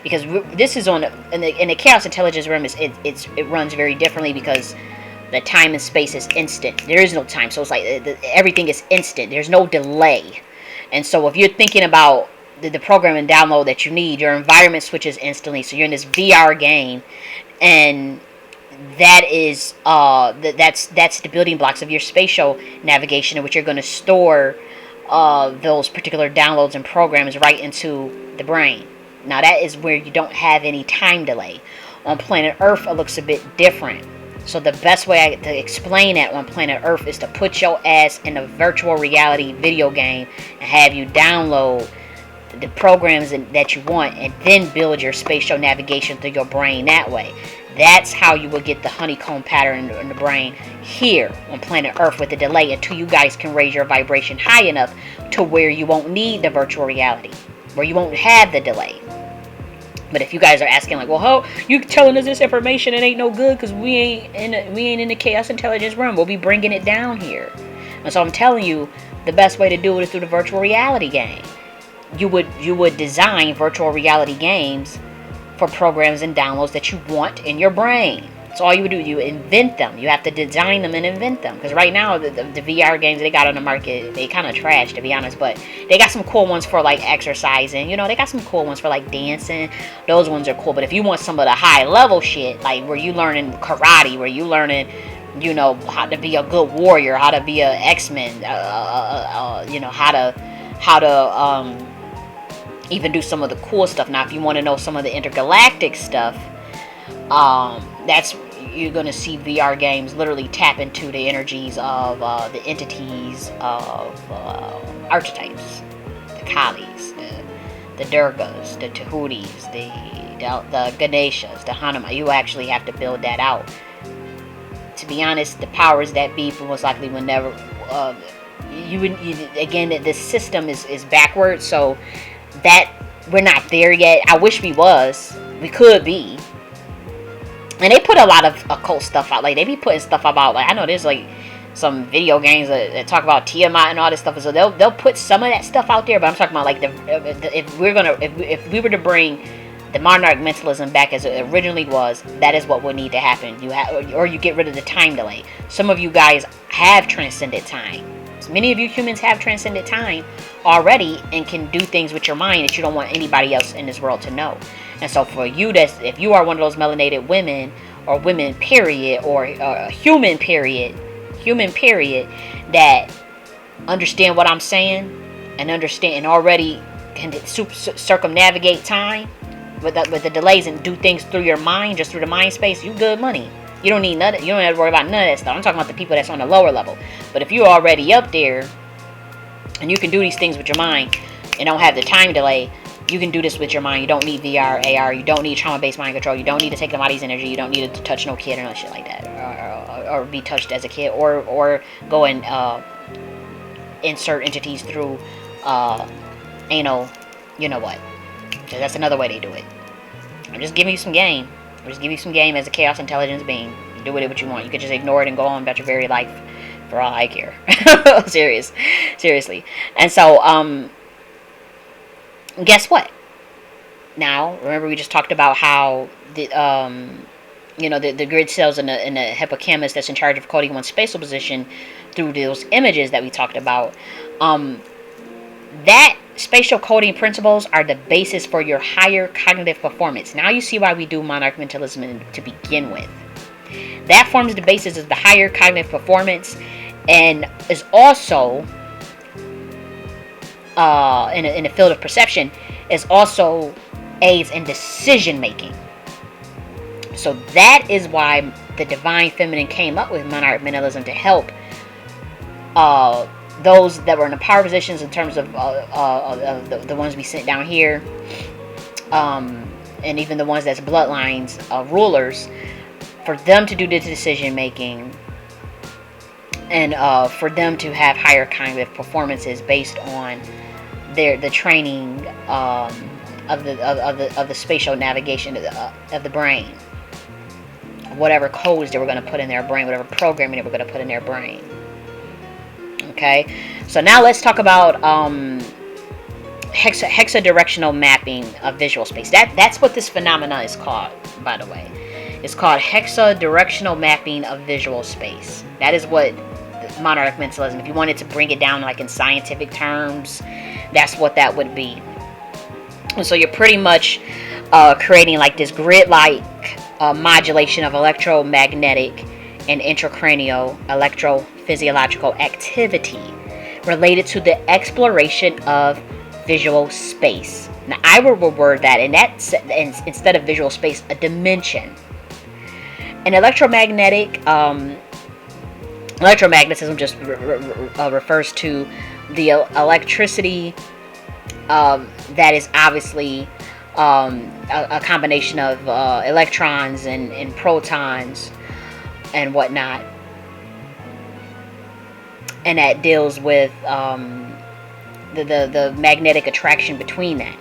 because this is in the chaos intelligence realm. It runs very differently because The time and space is instant. There is no time. So it's like everything is instant. There's no delay. And so if you're thinking about the program and download that you need, your environment switches instantly. So you're in this VR game, and that is that's the building blocks of your spatial navigation, in which you're going to store those particular downloads and programs right into the brain. Now that is where you don't have any time delay. On planet Earth, it looks a bit different. So the best way to explain that on planet Earth is to put your ass in a virtual reality video game and have you download the programs that you want, and then build your spatial navigation through your brain that way. That's how you will get the honeycomb pattern in the brain here on planet Earth with the delay, until you guys can raise your vibration high enough to where you won't need the virtual reality, where you won't have the delay. But if you guys are asking like, well, how you telling us this information, it ain't no good because we ain't in the chaos intelligence room. We'll be bringing it down here. And so I'm telling you, the best way to do it is through the virtual reality game. You would design virtual reality games for programs and downloads that you want in your brain. So all you would do, you invent them. You have to design them and invent them. Because right now, the VR games they got on the market, they kind of trash, to be honest. But they got some cool ones for like exercising. You know, they got some cool ones for like dancing. Those ones are cool. But if you want some of the high level shit, like where you learning karate, where you learning, you know, how to be a good warrior, how to be a X-Men, you know, how to even do some of the cool stuff. Now, if you want to know some of the intergalactic stuff, that's you're going to see VR games literally tap into the energies of the entities of archetypes, the Kalis, the Durgas, the Tahutis, the Ganeshas, the Hanuman. You actually have to build that out. To be honest, the powers that be most likely will never. Again, the system is backwards, so that we're not there yet. I wish we was. We could be. And they put a lot of occult stuff out. Like, they be putting stuff about, like, I know there's like some video games that talk about Tiamat and all this stuff. So they'll put some of that stuff out there. But I'm talking about like if we were to bring the Monarch mentalism back as it originally was, that is what would need to happen. Or you get rid of the time delay. Some of you guys have transcended time. Many of you humans have transcended time already and can do things with your mind that you don't want anybody else in this world to know. And so for you, if you are one of those melanated women, or women period, or human period, that understand what I'm saying and understand and already can circumnavigate time with the delays and do things through your mind, just through the mind space, you good money. You don't need none. You don't have to worry about none of that stuff. I'm talking about the people that's on the lower level. But if you're already up there and you can do these things with your mind and don't have the time delay, you can do this with your mind. You don't need VR, AR. You don't need trauma-based mind control. You don't need to take nobody's energy. You don't need to touch no kid or no shit like that, or be touched as a kid, or go and insert entities through anal. You know what? So that's another way they do it. I'm just giving you some game. Just give you some game as a chaos intelligence being. You do with it what you want. You could just ignore it and go on about your very life, for all I care. Seriously. And so, guess what? Now, remember we just talked about how the the grid cells in the hippocampus that's in charge of coding one's spatial position through those images that we talked about. That spatial coding principles are the basis for your higher cognitive performance. Now you see why we do Monarch mentalism to begin with. That forms the basis of the higher cognitive performance, and is also in the field of perception, is also aids in decision making. So that is why the divine feminine came up with Monarch mentalism, to help those that were in the power positions, in terms of the ones we sent down here, and even the ones that's bloodlines, rulers, for them to do the decision making, and for them to have higher cognitive performances based on the training of the spatial navigation of the brain, whatever codes they were going to put in their brain, whatever programming they were going to put in their brain. Okay, so now let's talk about hexadirectional mapping of visual space. That's what this phenomenon is called, by the way. It's called hexadirectional mapping of visual space. That is what Monarch Mentalism, if you wanted to bring it down like in scientific terms, that's what that would be. And so you're pretty much creating like this grid-like modulation of electromagnetic and intracranial electrophysiological activity related to the exploration of visual space. Now I will reword that, and that's instead of visual space, a dimension. And electromagnetism just refers to the electricity that is obviously a combination of electrons and protons and whatnot, and that deals with the magnetic attraction between that,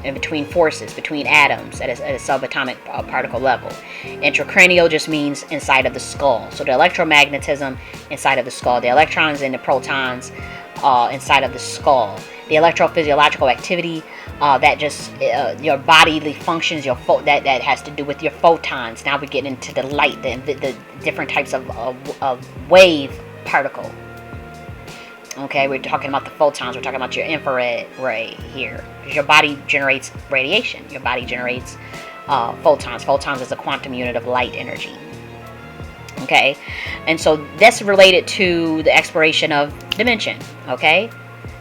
and between forces, between atoms at a subatomic particle level. Intracranial just means inside of the skull. So the electromagnetism inside of the skull, the electrons and the protons inside of the skull. The electrophysiological activity, that just your bodily functions, that has to do with your photons. Now we get into the light, the different types of wave particle. Okay, we're talking about the photons. We're talking about your infrared ray here. Your body generates radiation. Your body generates photons. Photons is a quantum unit of light energy. Okay, and so that's related to the exploration of dimension. Okay,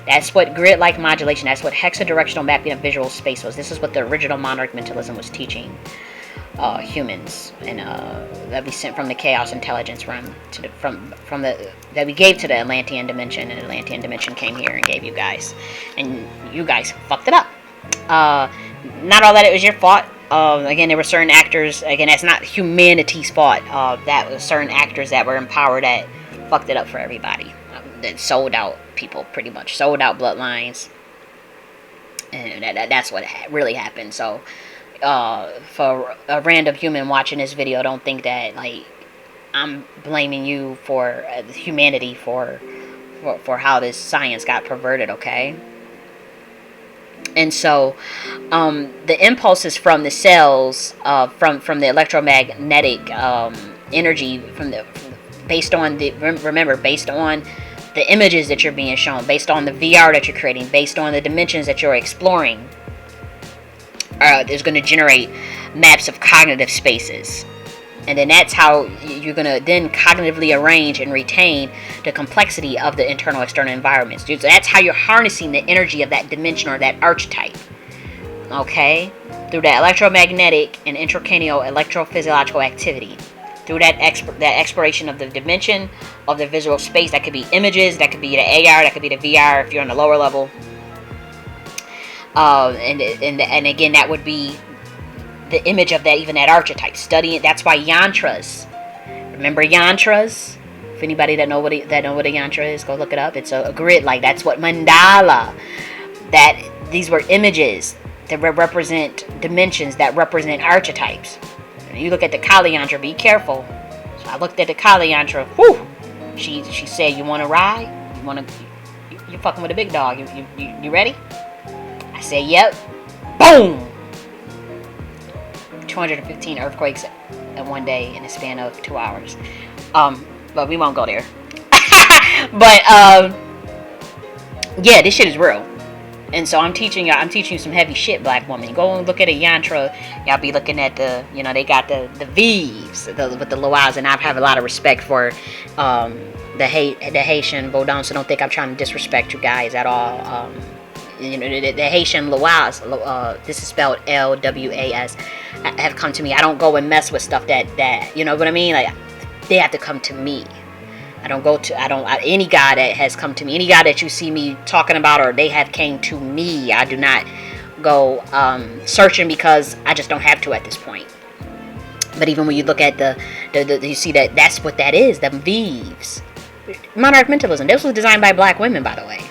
that's what grid-like modulation, that's what hexadirectional mapping of visual space was. This is what the original Monarch Mentalism was teaching humans, and that we sent from the chaos intelligence realm to that we gave to the Atlantean dimension, and the Atlantean dimension came here and gave you guys, and you guys fucked it up. Not all that it was your fault. Again, there were certain actors. Again, that's not humanity's fault. That was certain actors that were in power that fucked it up for everybody. That sold out people, pretty much sold out bloodlines, and that's what really happened. So for a random human watching this video, don't think that like I'm blaming you for humanity for how this science got perverted. Okay, and so the impulses from the cells, from the electromagnetic energy, based on the images that you're being shown, based on the VR that you're creating, based on the dimensions that you're exploring, is going to generate maps of cognitive spaces. And then that's how you're going to then cognitively arrange and retain the complexity of the internal external environments. So that's how you're harnessing the energy of that dimension or that archetype. Okay? Through that electromagnetic and intracranial electrophysiological activity. Through that exploration of the dimension of the visual space. That could be images, that could be the AR, that could be the VR if you're on the lower level. And again, that would be the image of that, even that archetype. Studying, that's why yantras. Remember yantras? If anybody that know what a yantra is, go look it up. It's a grid, like that's what mandala. That these were images that represent dimensions, that represent archetypes. You look at the Kali yantra, be careful. So I looked at the Kali yantra. Whew! She said, "You want to ride? You're fucking with a big dog. You ready?" I said, "Yep." Boom! 215 earthquakes in one day in a span of 2 hours. But we won't go there. But yeah, this shit is real. And so I'm teaching you some heavy shit, black woman. Go and look at a yantra. Y'all be looking at they got the V's with the loas, and I have a lot of respect for the Haitian Vodun, so don't think I'm trying to disrespect you guys at all. The Haitian loas, this is spelled LWAS, have come to me. I don't go and mess with stuff that you know what I mean. Like they have to come to me. Any guy that has come to me, any guy that you see me talking about, or they have came to me, I do not go searching, because I just don't have to at this point. But even when you look at you see that's what that is, them V's. Monarch Mentalism, this was designed by black women, by the way.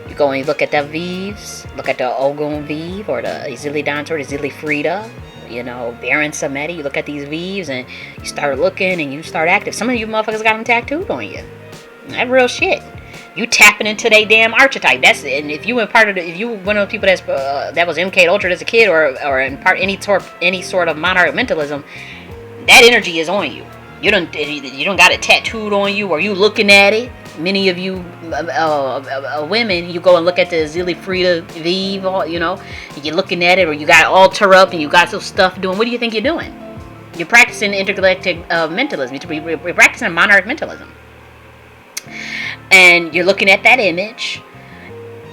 You go and you look at the V's, look at the Ogun Vive, or the Izili Dante, or the Izili Frida, Baron Samedi. You look at these V's and you start looking and you start active. Some of you motherfuckers got them tattooed on you. That real shit. You tapping into their damn archetype. And if you were if you one of the people that was MK Ultra as a kid, or in part any sort of Monarch Mentalism, that energy is on you. You don't got it tattooed on you, or you looking at it. Many of you women, you go and look at the Zilly Frida Vive, you know, you're looking at it, or you got altar up and you got some stuff doing. What do you think you're doing? You're practicing intergalactic mentalism. We're practicing Monarch mentalism. And you're looking at that image.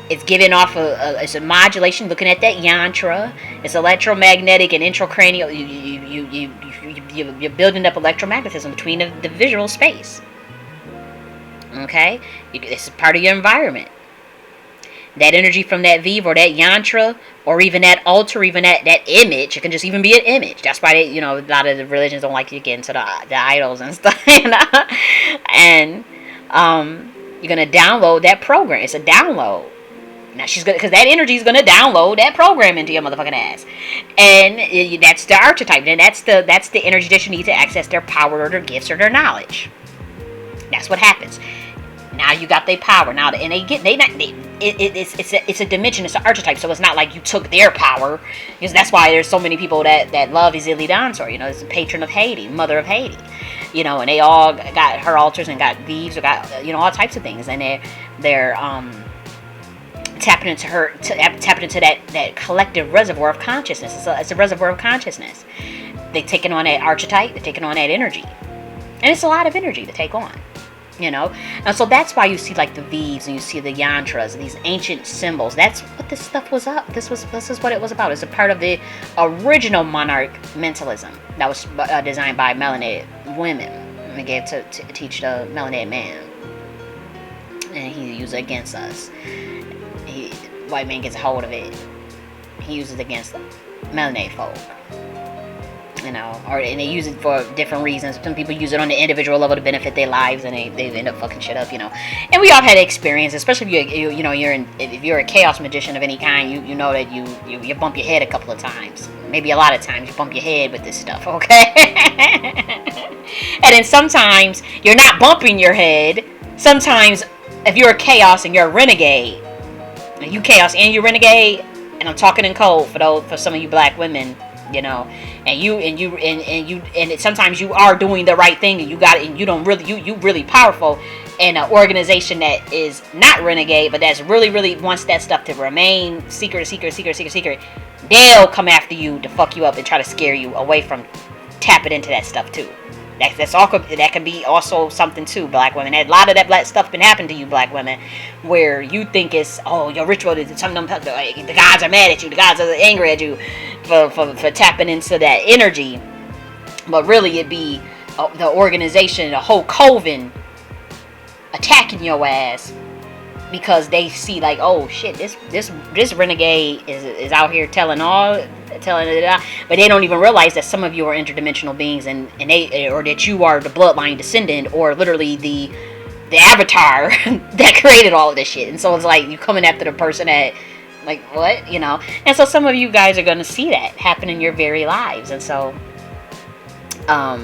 It's giving off it's a modulation, looking at that yantra. It's electromagnetic and intracranial. You're building up electromagnetism between the visual space. Okay? It's part of your environment. That energy from that Vive or that yantra, or even that altar, even that image. It can just even be an image. That's why they, a lot of the religions don't like to get into the idols and stuff. And you're going to download that program. It's a download. Now she's gonna, because that energy is gonna download that program into your motherfucking ass, and that's the archetype. And that's the energy that you need to access their power or their gifts or their knowledge. That's what happens. Now you got their power. Now and it's a dimension. It's an archetype. So it's not like you took their power, because that's why there's so many people that love Izili Dansor. It's the patron of Haiti, mother of Haiti. And they all got her altars and got Vives or got all types of things, and they're tapping into that collective reservoir of consciousness. It's a reservoir of consciousness. They're taking on that archetype. They're taking on that energy, and it's a lot of energy to take on. And so that's why you see like the Vives and you see the yantras and these ancient symbols. That's what this stuff was up. This is what it was about. It's a part of the original Monarch mentalism that was designed by melanated women and gave to teach the melanated man, and he used it against us. White man gets a hold of it, he uses it against them, melanated folk, and they use it for different reasons. Some people use it on the individual level to benefit their lives, and they end up fucking shit up, And we all had experience, especially if you're a chaos magician of any kind. You know that you bump your head a couple of times, maybe a lot of times you bump your head with this stuff, okay? And then sometimes you're not bumping your head. Sometimes if you're a chaos and you're a renegade, you chaos and you renegade, and I'm talking in code for some of you black women, and sometimes you are doing the right thing, and you got it, and you really powerful in an organization that is not renegade, but that's really wants that stuff to remain secret. They'll come after you to fuck you up and try to scare you away from tapping into that stuff too. That's all. That can be also something too, black women. A lot of that black stuff been happening to you, black women, where you think it's your ritual. Some of them, the gods are mad at you. The gods are angry at you for tapping into that energy. But really, it be the organization, the whole coven attacking your ass because they see like, oh shit, this renegade is out here telling it, but they don't even realize that some of you are interdimensional beings, and they, or that you are the bloodline descendant, or literally the avatar that created all of this shit. And so it's like you coming after the person that, like, what, And so some of you guys are gonna see that happen in your very lives, and so back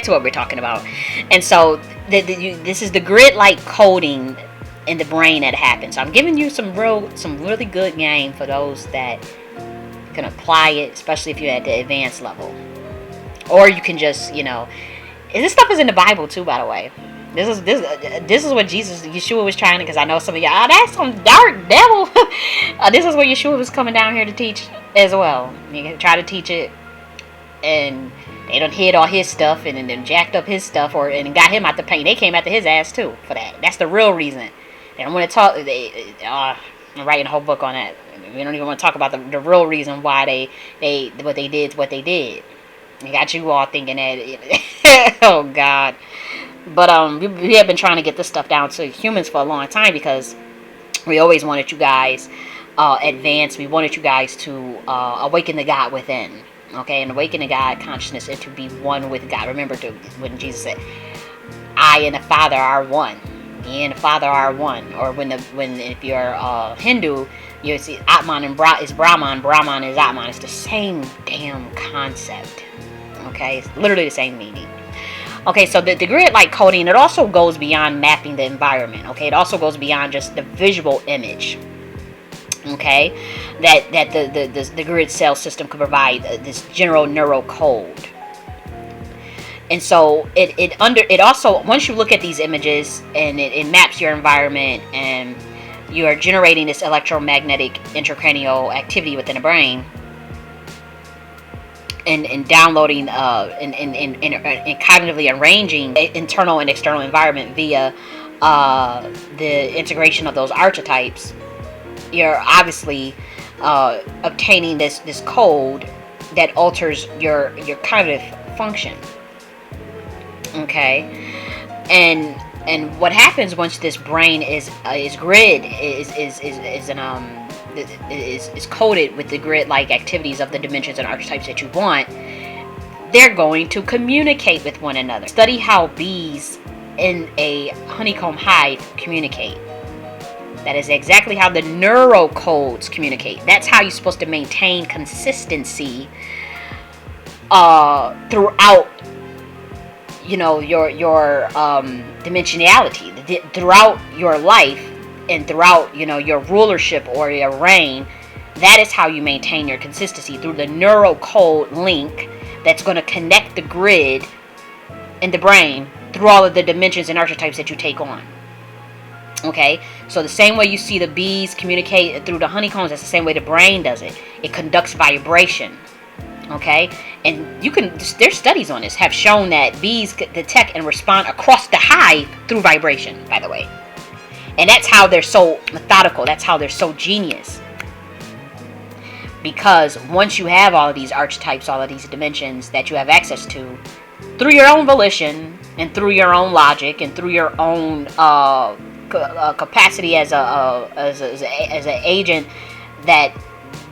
to what we're talking about. And so this is the grid-like coding in the brain that happens. So I'm giving you some really good game for those that can apply it, especially if you're at the advanced level. Or you can just, this stuff is in the Bible too, by the way. This is what Yeshua was trying to, because I know some of y'all, that's some dark devil. This is what Yeshua was coming down here to teach as well. You can try to teach it, and they done hid all his stuff and then jacked up his stuff and got him out the paint. They came after his ass too for that. That's the real reason. They don't want to talk. I'm writing a whole book on that. We don't even want to talk about the real reason why what they did. They got you all thinking that. Oh God. But we have been trying to get this stuff down to humans for a long time, because we always wanted you guys advance. We wanted you guys to awaken the God within. Okay, and awaken the God consciousness and to be one with God. Remember when Jesus said, "I and the Father are one." Me and the Father are one. Or if you're Hindu, you see Atman and is Brahman. Brahman is Atman. It's the same damn concept. Okay, it's literally the same meaning. Okay, so the grid-like coding, it also goes beyond mapping the environment. Okay, it also goes beyond just the visual image. Okay, that the grid cell system could provide this general neural code. And so it also, once you look at these images and it maps your environment, and you are generating this electromagnetic intracranial activity within the brain, and downloading and cognitively arranging internal and external environment via the integration of those archetypes, you're obviously obtaining this code that alters your cognitive function. Okay, and what happens once this brain is grid is coded with the grid-like activities of the dimensions and archetypes that you want, they're going to communicate with one another. Study how bees in a honeycomb hive communicate. That is exactly how the neurocodes communicate. That's how you're supposed to maintain consistency throughout, your dimensionality, throughout your life, and throughout, your rulership or your reign. That is how you maintain your consistency, through the neurocode link that's going to connect the grid in the brain through all of the dimensions and archetypes that you take on. Okay, so the same way you see the bees communicate through the honeycombs, that's the same way the brain does it. It conducts vibration. Okay, and there's studies on this have shown that bees detect and respond across the hive through vibration, by the way. And that's how they're so methodical. That's how they're so genius. Because once you have all of these archetypes, all of these dimensions that you have access to, through your own volition and through your own logic and through your own capacity as an agent that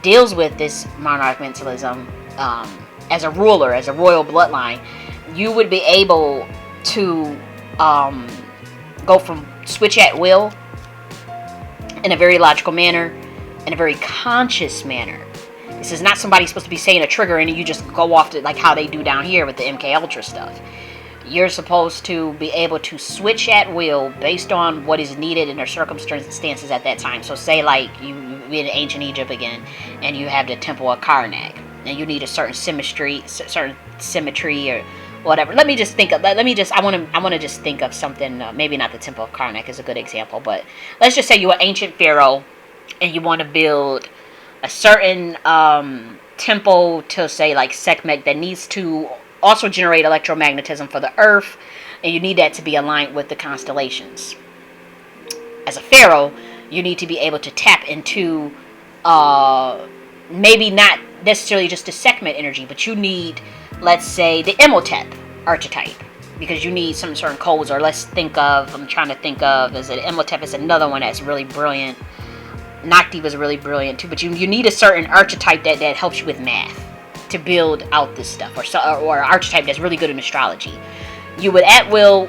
deals with this monarch mentalism, as a ruler, as a royal bloodline, you would be able to go from switch at will in a very logical manner, in a very conscious manner. This is not somebody supposed to be saying a trigger and you just go off to like how they do down here with the MK Ultra stuff. You're supposed to be able to switch at will based on what is needed in their circumstances at that time. So say like you in ancient Egypt again, and you have the Temple of Karnak, and you need a certain symmetry or whatever. I want to just think of something. Maybe not the Temple of Karnak is a good example, but let's just say you're an ancient pharaoh and you want to build a certain temple to, say, like Sekhmet, that needs to also generate electromagnetism for the earth, and you need that to be aligned with the constellations. As a pharaoh, you need to be able to tap into maybe not necessarily just the Sekhmet energy, but you need, let's say, the Imhotep archetype, because you need some certain codes. Or I'm trying to think of, is it Imhotep is another one that's really brilliant. Nakti was really brilliant too, but you need a certain archetype that helps you with math to build out this stuff, or an archetype that's really good in astrology. You would at will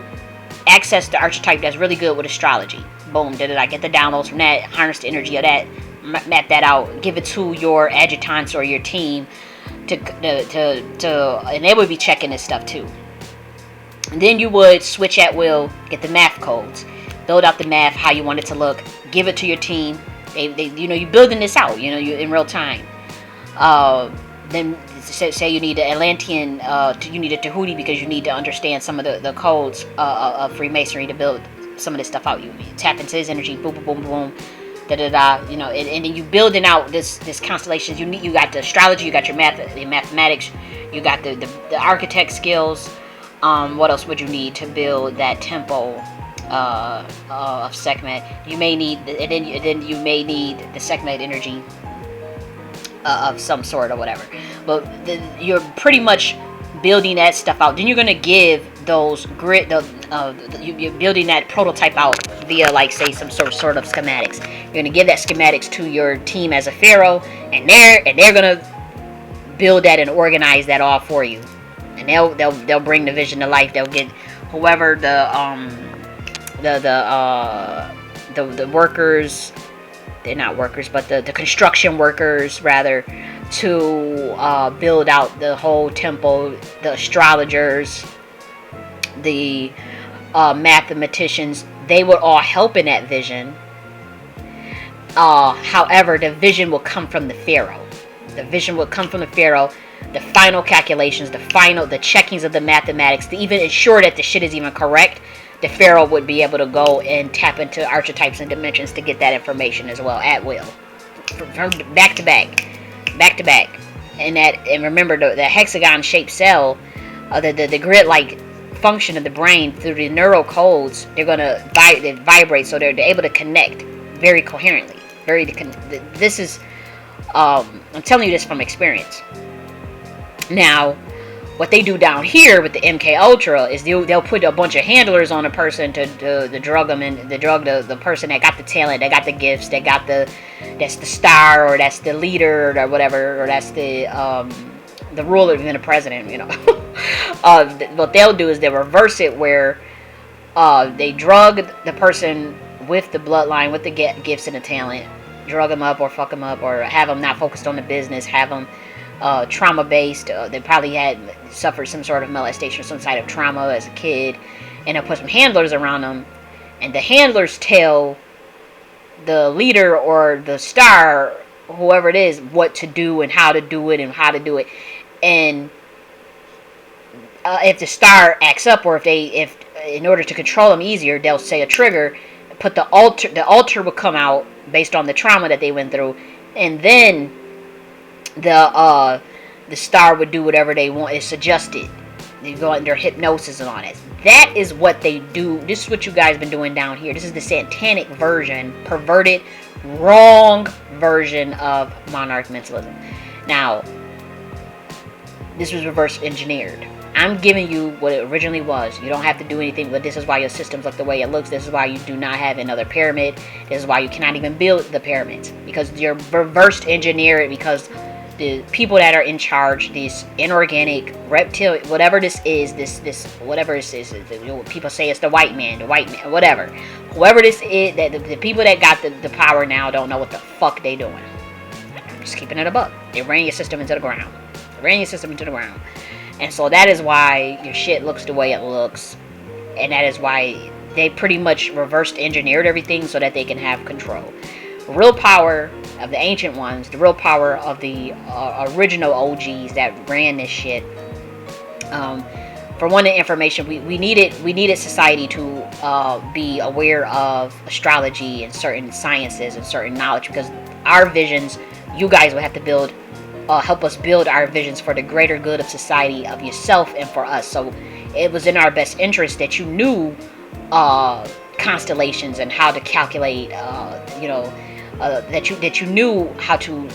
access the archetype that's really good with astrology. Boom, I get the downloads from that, harness the energy of that, map that out, give it to your adjutants or your team and they would be checking this stuff too. And then you would switch at will, get the math codes, build out the math how you want it to look, give it to your team. You're building this out, you in real time. Then say you need an Atlantean, you need a Tahuti, because you need to understand some of the codes of Freemasonry to build some of this stuff out. You tap into his energy, boom, boom, boom, boom, and then you building out this constellation. You got the astrology, you got your mathematics, you got the architect skills. What else would you need to build that temple of Sekhmet? You may need, and then you may need the Sekhmet energy of some sort or whatever. But you're pretty much building that stuff out. Then you're gonna give those you're building that prototype out via, like, say, some sort of schematics. You're gonna give that schematics to your team as a pharaoh, and they're gonna build that and organize that all for you. And they'll bring the vision to life. They'll get whoever the workers, they're not workers, but the construction workers rather, to build out the whole temple, the astrologers, the mathematicians. They would all help in that vision, However, the vision will come from the pharaoh. The vision will come from the pharaoh. The final calculations, the checkings of the mathematics, to even ensure that the shit is even correct, the pharaoh would be able to go and tap into archetypes and dimensions to get that information as well at will, from back to back. And remember the hexagon shaped cell, the grid like function of the brain through the neural codes, they're gonna vibrate, so they're able to connect very coherently. This is I'm telling you this from experience. Now, what they do down here with the MK Ultra is they'll put a bunch of handlers on a person to drug them, and the person that got the talent, that got the gifts, that's the star, or that's the leader, or whatever, or that's the ruler, even the president, what they'll do is they'll reverse it, where they drug the person with the bloodline, with the gifts and the talent, drug them up or fuck them up, or have them not focused on the business, have them trauma based. They probably had suffered some sort of molestation, some side of trauma as a kid, and they'll put some handlers around them, and the handlers tell the leader or the star, whoever it is, what to do and how to do it and if the star acts up, or if in order to control them easier, they'll say a trigger, put the altar will come out based on the trauma that they went through, and then the star would do whatever they want. It's adjusted. They go under hypnosis and all that. That is what they do. This is what you guys been doing down here. This is the satanic version, perverted, wrong version of Monarch mentalism. Now, this was reverse engineered. I'm giving you what it originally was. You don't have to do anything, but this is why your systems look the way it looks. This is why you do not have another pyramid. This is why you cannot even build the pyramids, because you're reverse engineered, because the people that are in charge, these inorganic reptilian, whatever this is, this whatever this is, people say it's the white man, whatever. Whoever this is, that the people that got the power now don't know what the fuck they doing. I'm just keeping it above. They ran your system into the ground. And so that is why your shit looks the way it looks. And that is why they pretty much reversed engineered everything so that they can have control. Real power of the ancient ones, the real power of the original OGs that ran this shit. For one, the information we needed society to be aware of astrology and certain sciences and certain knowledge, because our visions, you guys would have to help us build our visions for the greater good of society, of yourself, and for us. So it was in our best interest that you knew constellations and how to calculate, that you knew how to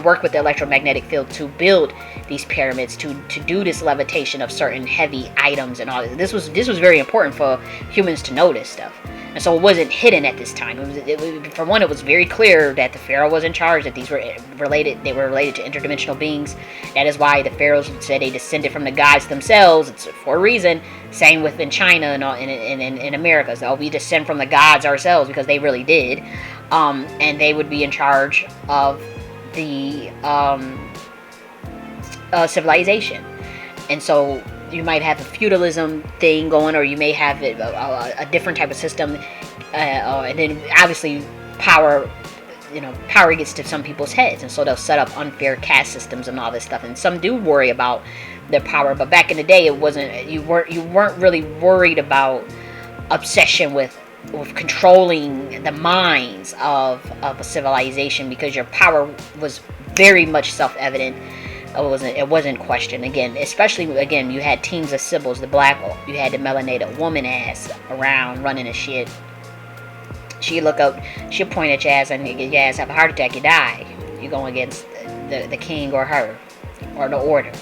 work with the electromagnetic field to build these pyramids, to do this levitation of certain heavy items and all this. This was very important for humans to know this stuff. And so it wasn't hidden at this time. For one, it was very clear that the pharaoh was in charge, that these were related. They were related to interdimensional beings. That is why the pharaohs said they descended from the gods themselves. It's for a reason. Same within China and in America. So we descend from the gods ourselves, because they really did. And they would be in charge of the civilization. And so you might have a feudalism thing going, or you may have a different type of system, and then obviously power gets to some people's heads, and so they'll set up unfair caste systems and all this stuff. And some do worry about their power, but back in the day, it wasn't. You weren't really worried about obsession with controlling the minds of a civilization, because your power was very much self-evident. It wasn't questioned. Especially you had teams of Sibyls, the black, you had the melanated woman ass around running the shit. She'd look up, she'd point at your ass, and your ass have a heart attack, you die. You're going against the king or her or the order.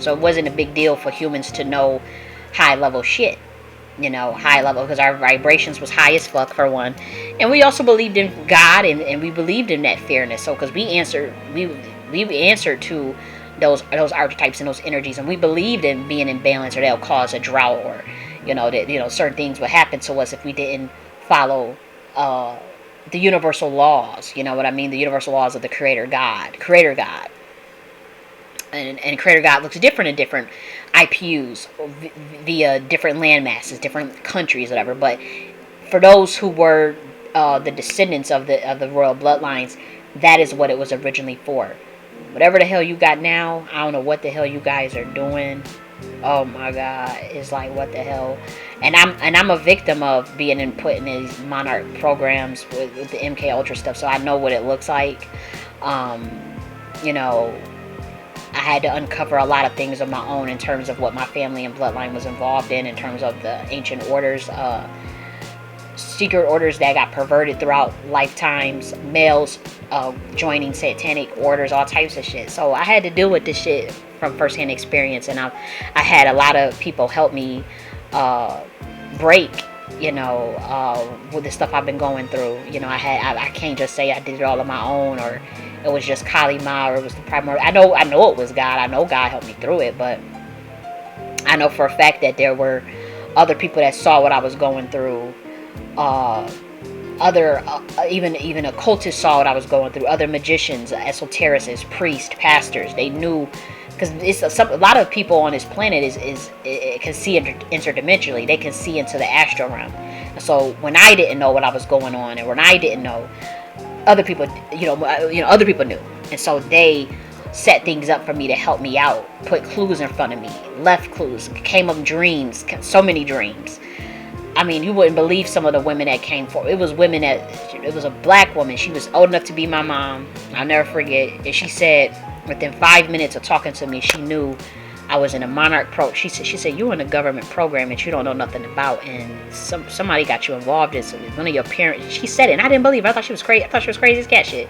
So it wasn't a big deal for humans to know high level shit. High level, because our vibrations was high as fuck, for one. And we also believed in God, and we believed in that fairness. So because we answered to those archetypes and those energies, and we believed in being in balance, or they'll cause a drought, or certain things would happen to us if we didn't follow the universal laws. You know what I mean? The universal laws of the creator God. And creator God looks different in different IPUs via different land masses, different countries, whatever. But for those who were the descendants of the royal bloodlines, that is what it was originally for. Whatever the hell you got now, I don't know what the hell you guys are doing. Oh my God, it's like, what the hell? And I'm a victim of being put in these Monarch programs with the MK Ultra stuff, so I know what it looks like. You know, I had to uncover a lot of things on my own in terms of what my family and bloodline was involved in terms of the ancient orders, secret orders that got perverted throughout lifetimes, males joining satanic orders, all types of shit. So I had to deal with this shit from firsthand experience, and I had a lot of people help me break, you know, with the stuff I've been going through. You know, I can't just say I did it all on my own, or it was just Kali Ma, or it was the primary. I know it was God. I know God helped me through it, but I know for a fact that there were other people that saw what I was going through. Even occultists saw what I was going through. Other magicians, esotericists, priests, pastors. They knew, because a lot of people on this planet can see interdimensionally. They can see into the astral realm. So when I didn't know what I was going on, and when I didn't know, other people, other people knew, and so they set things up for me to help me out, put clues in front of me, left clues, came up dreams, so many dreams. I mean, you wouldn't believe some of the women that came forward. It was a black woman. She was old enough to be my mom. I'll never forget. And she said, within 5 minutes of talking to me, she knew I was in a Monarch she said, you're in a government program that you don't know nothing about, and somebody got you involved in one of your parents. She said it, and I didn't believe her. I thought she was crazy. I thought she was crazy as cat shit.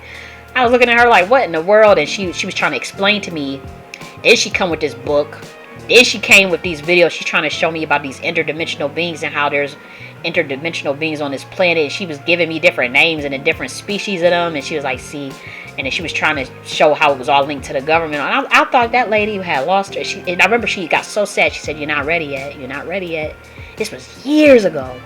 I was looking at her like, what in the world? And she was trying to explain to me. Then she come with this book. Then she came with these videos. She's trying to show me about these interdimensional beings and how there's interdimensional beings on this planet. She was giving me different names and the different species of them. And she was like, see. And then she was trying to show how it was all linked to the government. And I thought that lady had lost her. And I remember she got so sad. She said, you're not ready yet. You're not ready yet. This was years ago.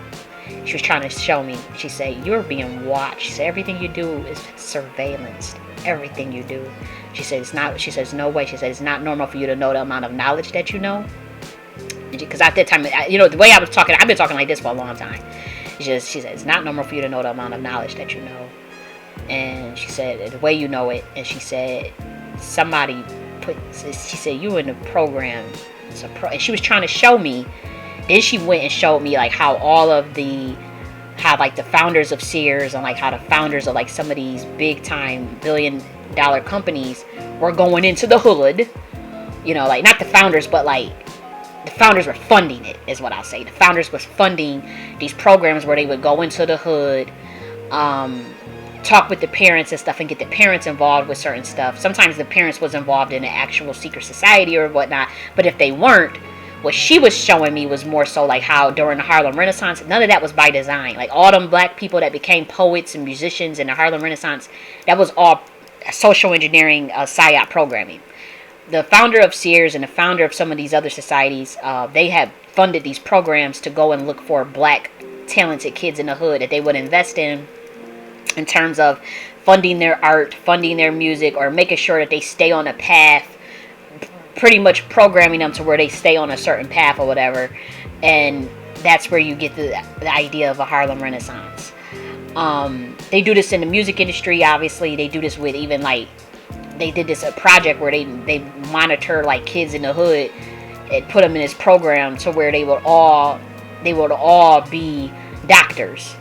She was trying to show me. She said, you're being watched. She said, everything you do is surveillanced. Everything you do. She said, it's not. She says, no way. She said, it's not normal for you to know the amount of knowledge that you know. Because at that time, the way I was talking, I've been talking like this for a long time. She said, it's not normal for you to know the amount of knowledge that you know. And she said, the way you know it. And she said, she said, you in the program. And she was trying to show me. Then she went and showed me like how the founders of Sears and like how the founders of like some of these big time billion-dollar companies were going into the hood. You know, like not the founders, but like the founders were funding it, is what I'll say. The founders was funding these programs where they would go into the hood, talk with the parents and stuff, and get the parents involved with certain stuff. Sometimes the parents was involved in an actual secret society or whatnot, but if they weren't, what she was showing me was more so like how during the Harlem Renaissance, none of that was by design. Like all them black people that became poets and musicians in the Harlem Renaissance, that was all social engineering, psyop programming. The founder of Sears and the founder of some of these other societies, they have funded these programs to go and look for black talented kids in the hood that they would invest in terms of funding their art, funding their music, or making sure that they stay on a path, pretty much programming them to where they stay on a certain path or whatever. And that's where you get the idea of a Harlem Renaissance. They do this in the music industry, obviously. They do this with even like, they did this a project where they monitor like kids in the hood and put them in this program to where they would all be doctors.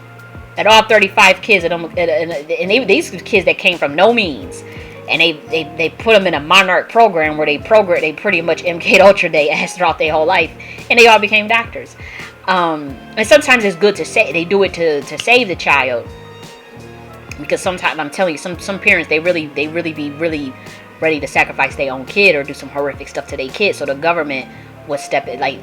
And all 35 kids, and these kids that came from no means, and they put them in a Monarch program where they pretty much MK'd Ultra they ass throughout their whole life, and they all became doctors. And sometimes it's good to say they do it to save the child, because sometimes I'm telling you, some parents they really be really ready to sacrifice their own kid or do some horrific stuff to their kid, so the government would step in. Like,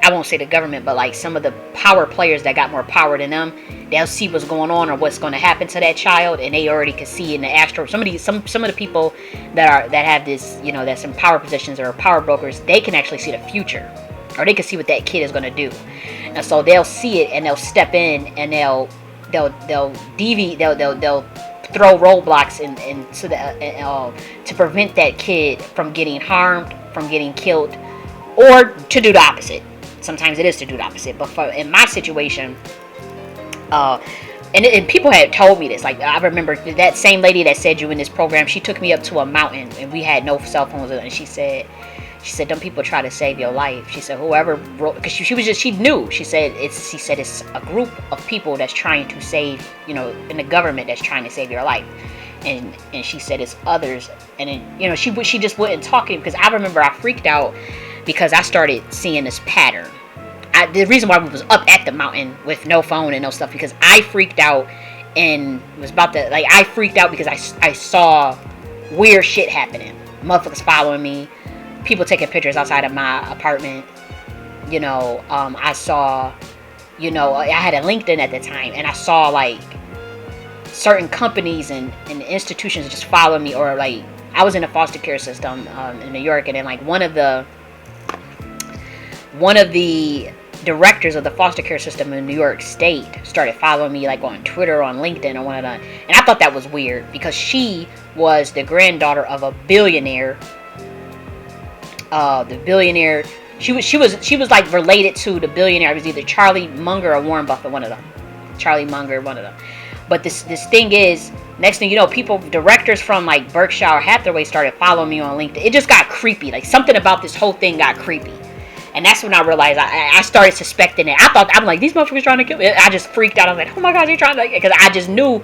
I won't say the government, but like some of the power players that got more power than them, they'll see what's going on or what's going to happen to that child, and they already can see in the astral. Some of the people that have this, that's in power positions or power brokers, they can actually see the future, or they can see what that kid is going to do, and so they'll see it and they'll step in and they'll deviate, they'll throw roadblocks to prevent that kid from getting harmed, from getting killed, or to do the opposite. Sometimes it is to do the opposite, but in my situation, and people had told me this. Like, I remember that same lady that said you in this program, she took me up to a mountain, and we had no cell phones, and she said, them people try to save your life. She said, whoever wrote, because she knew. She said it's a group of people that's trying to save, in the government that's trying to save your life. And she said it's others. And then, she just wasn't talking, because I remember I freaked out because I started seeing this pattern. The reason why we was up at the mountain with no phone and no stuff, because I freaked out and was about to, like, I freaked out because I saw weird shit happening. Motherfuckers following me, people taking pictures outside of my apartment. I saw, I had a LinkedIn at the time, and I saw, like, certain companies and institutions just following me, or, like, I was in a foster care system in New York, and then, like, one of the directors of the foster care system in New York State started following me, like, on Twitter, on LinkedIn, or one of them. And I thought that was weird, because she was the granddaughter of a billionaire. The billionaire, she was like related to the billionaire. It was either Charlie Munger or Warren Buffett, one of them. Charlie Munger, one of them. But this thing is, next thing you know, directors from, like, Berkshire Hathaway started following me on LinkedIn. It just got creepy. Like, something about this whole thing got creepy. And that's when I realized I started suspecting it. I'm like, these motherfuckers trying to kill me. I just freaked out. I was like, oh my God, they're trying to, because I just knew,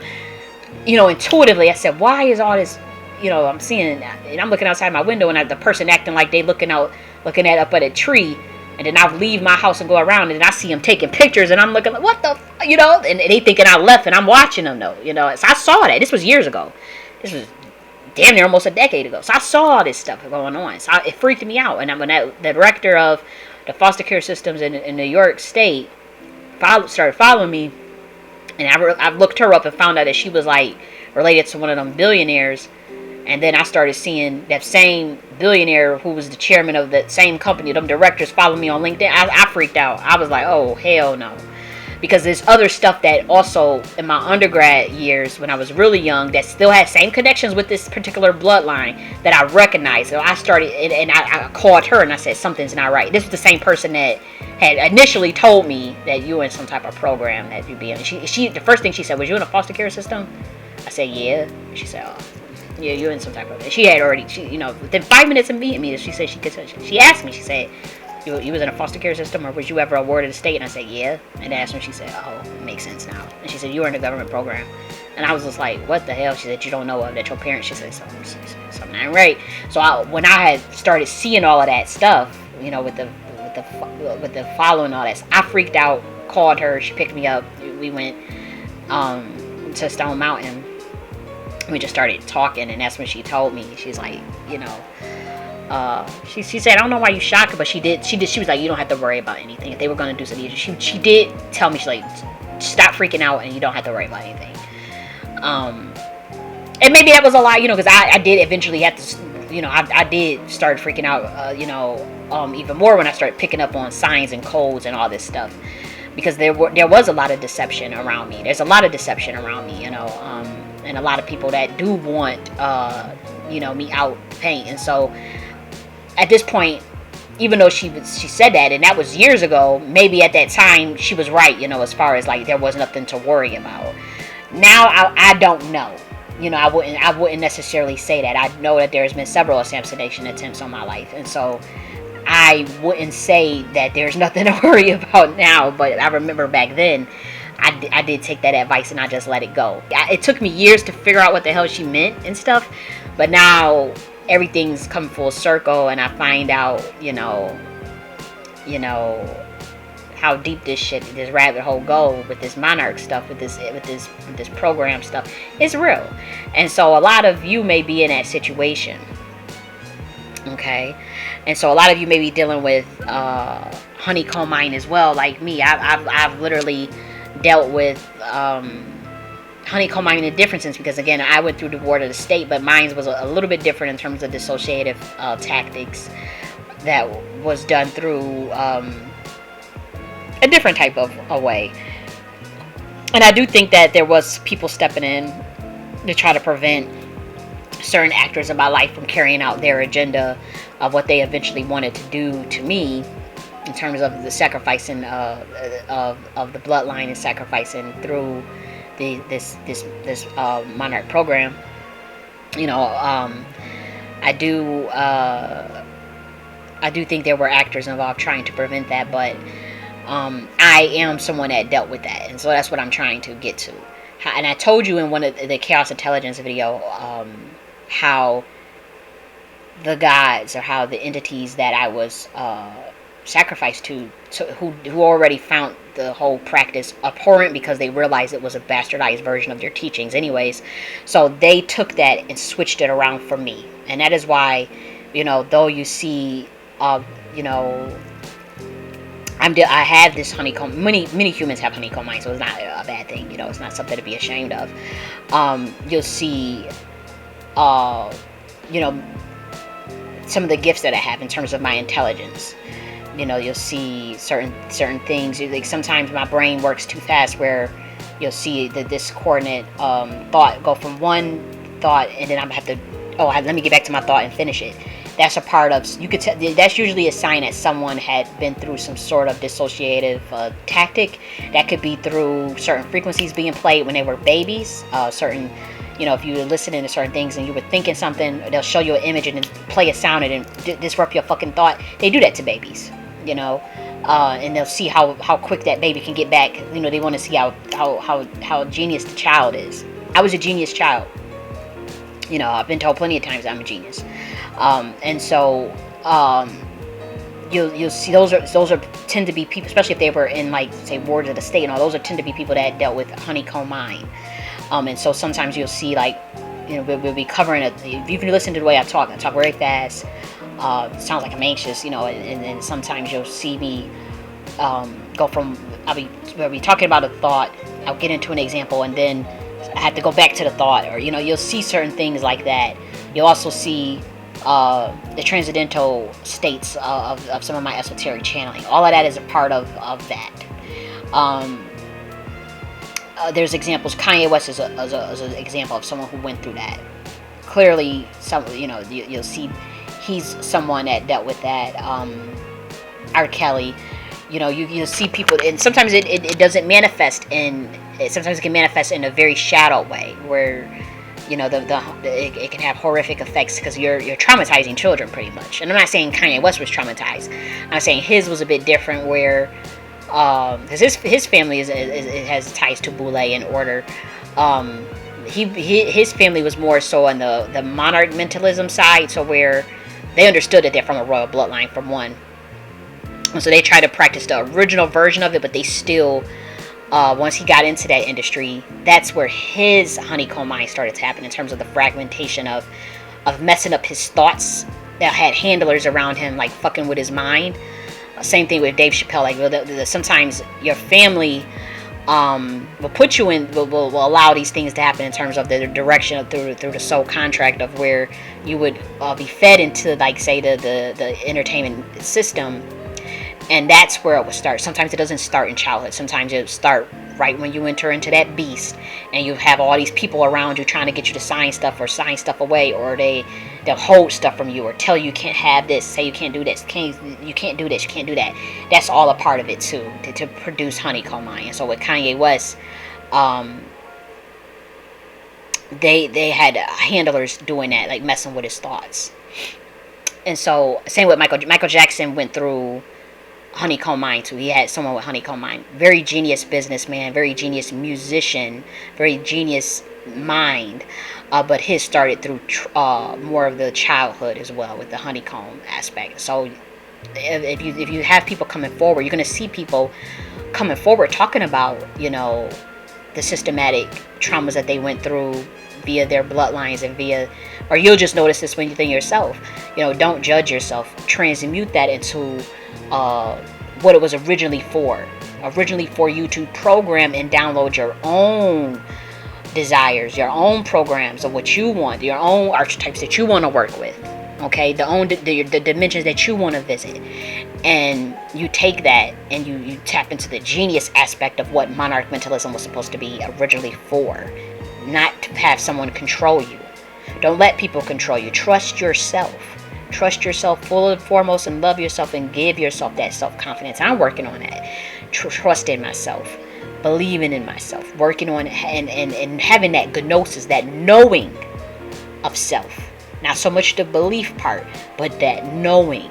intuitively. I said, why is all this, I'm seeing, and I'm looking outside my window, and the person acting like they looking up at a tree. And then I leave my house and go around, and I see them taking pictures, and I'm looking like, what the, and they thinking I left, and I'm watching them though, So I saw that. This was years ago. This was damn near almost a decade ago. So I saw all this stuff going on. So it freaked me out. And when the director of the foster care systems in New York State started following me, and I looked her up and found out that she was, like, related to one of them billionaires. And then I started seeing that same billionaire, who was the chairman of that same company, them directors, following me on LinkedIn. I freaked out. I was like, oh, hell no. Because there's other stuff that also, in my undergrad years, when I was really young, that still had same connections with this particular bloodline that I recognized. So I started, and I called her, and I said, something's not right. This was the same person that had initially told me that you were in some type of program that you'd be in. The first thing she said was, you in a foster care system? I said, yeah. She said, oh, yeah, you're in some type of, she had already, within 5 minutes of meeting me, she said she asked me, she said, you was in a foster care system, or was you ever awarded a state? And I said, yeah. And that's when she said, oh, it makes sense now. And she said, you were in a government program. And I was just like, what the hell? She said, you don't know that your parents, she said, something ain't right. So when I had started seeing all of that stuff, with the following all that, I freaked out, called her, she picked me up, we went to Stone Mountain. We just started talking, and that's when she told me, she's like, she said, I don't know why you shocked her, but she was like, you don't have to worry about anything. If they were going to do something, she did tell me, she's like, stop freaking out, and you don't have to worry about anything. And maybe that was a lie, because I did eventually have to, I did start freaking out, even more when I started picking up on signs and codes and all this stuff, because there was a lot of deception around me. There's a lot of deception around me, and a lot of people that do want, me out paint. And so at this point, even though she said that, and that was years ago, maybe at that time she was right, as far as, like, there was nothing to worry about. Now I don't know. I wouldn't necessarily say that. I know that there's been several assassination attempts on my life, and so I wouldn't say that there's nothing to worry about now. But I remember back then, I did take that advice, and I just let it go. It took me years to figure out what the hell she meant and stuff, but now everything's come full circle, and I find out, how deep this rabbit hole go with this Monarch stuff, with this program stuff. It's real. And so a lot of you may be in that situation. Okay? And so a lot of you may be dealing with honeycomb mind as well, like me. I've literally dealt with honeycomb mind in a different sense, because again, I went through the ward of the state, but mine was a little bit different in terms of dissociative tactics that was done through a different type of a way. And I do think that there was people stepping in to try to prevent certain actors in my life from carrying out their agenda of what they eventually wanted to do to me, in terms of the sacrificing of the bloodline, and sacrificing through this Monarch program. You know, I do think there were actors involved trying to prevent that, but I am someone that dealt with that, and so that's what I'm trying to get to. And I told you in one of the Chaos Intelligence video how the gods, or how the entities that I was sacrificed to who already found the whole practice abhorrent because they realized it was a bastardized version of their teachings anyways, so they took that and switched it around for me. And that is why, you know, though you see you know, I have this honeycomb. Many humans have honeycomb minds, so it's not a bad thing. You know, it's not something to be ashamed of. You'll see, you know, some of the gifts that I have in terms of my intelligence. You know, you'll see certain things. Like sometimes my brain works too fast, where you'll see the discordant thought go from one thought, and then I'm have to. Let me get back to my thought and finish it. That's a part of, you could that's usually a sign that someone had been through some sort of dissociative tactic. That could be through certain frequencies being played when they were babies. Certain, you know, if you were listening to certain things and you were thinking something, they'll show you an image and then play a sound and then disrupt your fucking thought. They do that to babies, you know, and they'll see how quick that baby can get back. You know, they want to see how genius the child is. I was a genius child. You know, I've been told plenty of times I'm a genius. And so you'll see those are tend to be people, especially if they were in, like, say, wards of the state and all. Those tend to be people that dealt with honeycomb mind. And so sometimes you'll see, like, you know, we'll be covering it. If you listen to the way I talk very fast. It sounds like I'm anxious, you know, and then sometimes you'll see me go from, we'll be talking about a thought, I'll get into an example, and then I have to go back to the thought, or, you know, you'll see certain things like that. You'll also see the transcendental states of some of my esoteric channeling. All of that is a part of that. There's examples. Kanye West is an example of someone who went through that. Clearly, you know, you'll see he's someone that dealt with that. R. Kelly, you know, you'll see people, and sometimes it doesn't manifest in. Sometimes it can manifest in a very shadow way, where, you know, it can have horrific effects because you're traumatizing children pretty much. And I'm not saying Kanye West was traumatized. I'm saying his was a bit different, where because his family has ties to Boule and Order. His family was more so on the Monarch Mentalism side, so where they understood that they're from a royal bloodline, from one. And so they try to practice the original version of it, but they still. Once he got into that industry, that's where his honeycomb mind started to happen, in terms of the fragmentation of messing up his thoughts that had handlers around him, like fucking with his mind. Same thing with Dave Chappelle. Like, sometimes your family will put you in, will allow these things to happen in terms of the direction through the soul contract of where you would be fed into, like, say, the entertainment system. And that's where it will start. Sometimes it doesn't start in childhood. Sometimes it'll start right when you enter into that beast, and you have all these people around you trying to get you to sign stuff away, or they'll hold stuff from you, or tell you can't have this, say you can't do this, you can't do this, you can't do that. That's all a part of it too, to produce honeycomb mind. And so with Kanye West, they had handlers doing that, like messing with his thoughts. And so same with Michael Jackson went through honeycomb mind too. He had someone with honeycomb mind. Very genius businessman, very genius musician, very genius mind. But his started through more of the childhood as well, with the honeycomb aspect. So if you have people coming forward, you're going to see people coming forward talking about, you know, the systematic traumas that they went through via their bloodlines and or you'll just notice this when you think yourself. You know, don't judge yourself. Transmute that into what it was originally for you to program and download your own desires, your own programs of what you want, your own archetypes that you want to work with, okay, the dimensions that you want to visit. And you take that and you tap into the genius aspect of what Monarch Mentalism was supposed to be originally for, not to have someone control you. Don't let people control you. Trust yourself. Trust yourself full and foremost, and love yourself, and give yourself that self-confidence. I'm working on that. Trust in myself. believing in myself, working on it, and having that gnosis, that knowing of self. Not so much the belief part, but that knowing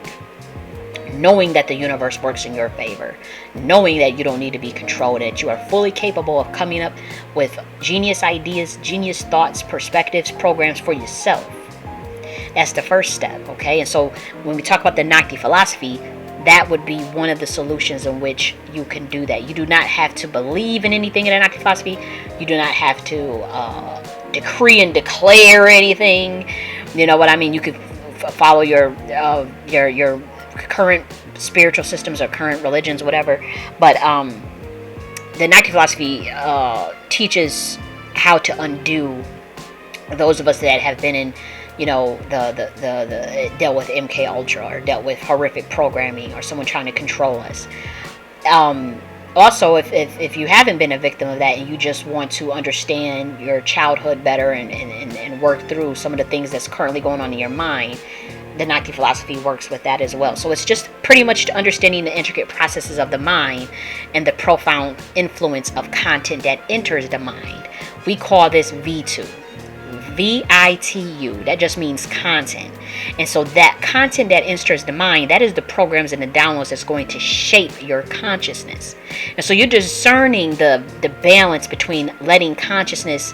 that the universe works in your favor, knowing that you don't need to be controlled, that you are fully capable of coming up with genius ideas, genius thoughts, perspectives, programs for yourself. That's the first step, okay? And so when we talk about the Nakti philosophy, that would be one of the solutions in which you can do that. You do not have to believe in anything in the Nakti philosophy. You do not have to decree and declare anything. You know what I mean? You could follow your current spiritual systems or current religions, whatever. But the Nakti philosophy teaches how to undo those of us that have been in, you know, the dealt with MK Ultra, or dealt with horrific programming, or someone trying to control us. Also, if you haven't been a victim of that, and you just want to understand your childhood better and work through some of the things that's currently going on in your mind, the Nakti philosophy works with that as well. So it's just pretty much understanding the intricate processes of the mind and the profound influence of content that enters the mind. We call this V2. VITU. That just means content. And so that content that enters the mind, that is the programs and the downloads that's going to shape your consciousness. And so you're discerning the balance between letting consciousness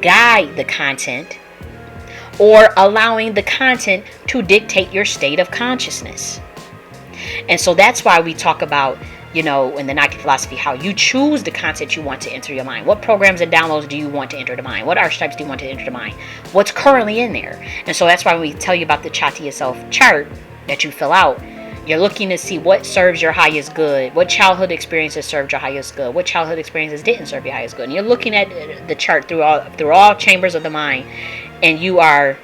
guide the content, or allowing the content to dictate your state of consciousness. And so that's why we talk about, you know, in the Nakti philosophy, how you choose the content you want to enter your mind. What programs and downloads do you want to enter the mind? What archetypes do you want to enter the mind? What's currently in there? And so that's why when we tell you about the Chati Self chart that you fill out, you're looking to see what serves your highest good, what childhood experiences served your highest good, what childhood experiences didn't serve your highest good. And you're looking at the chart through all chambers of the mind, and you are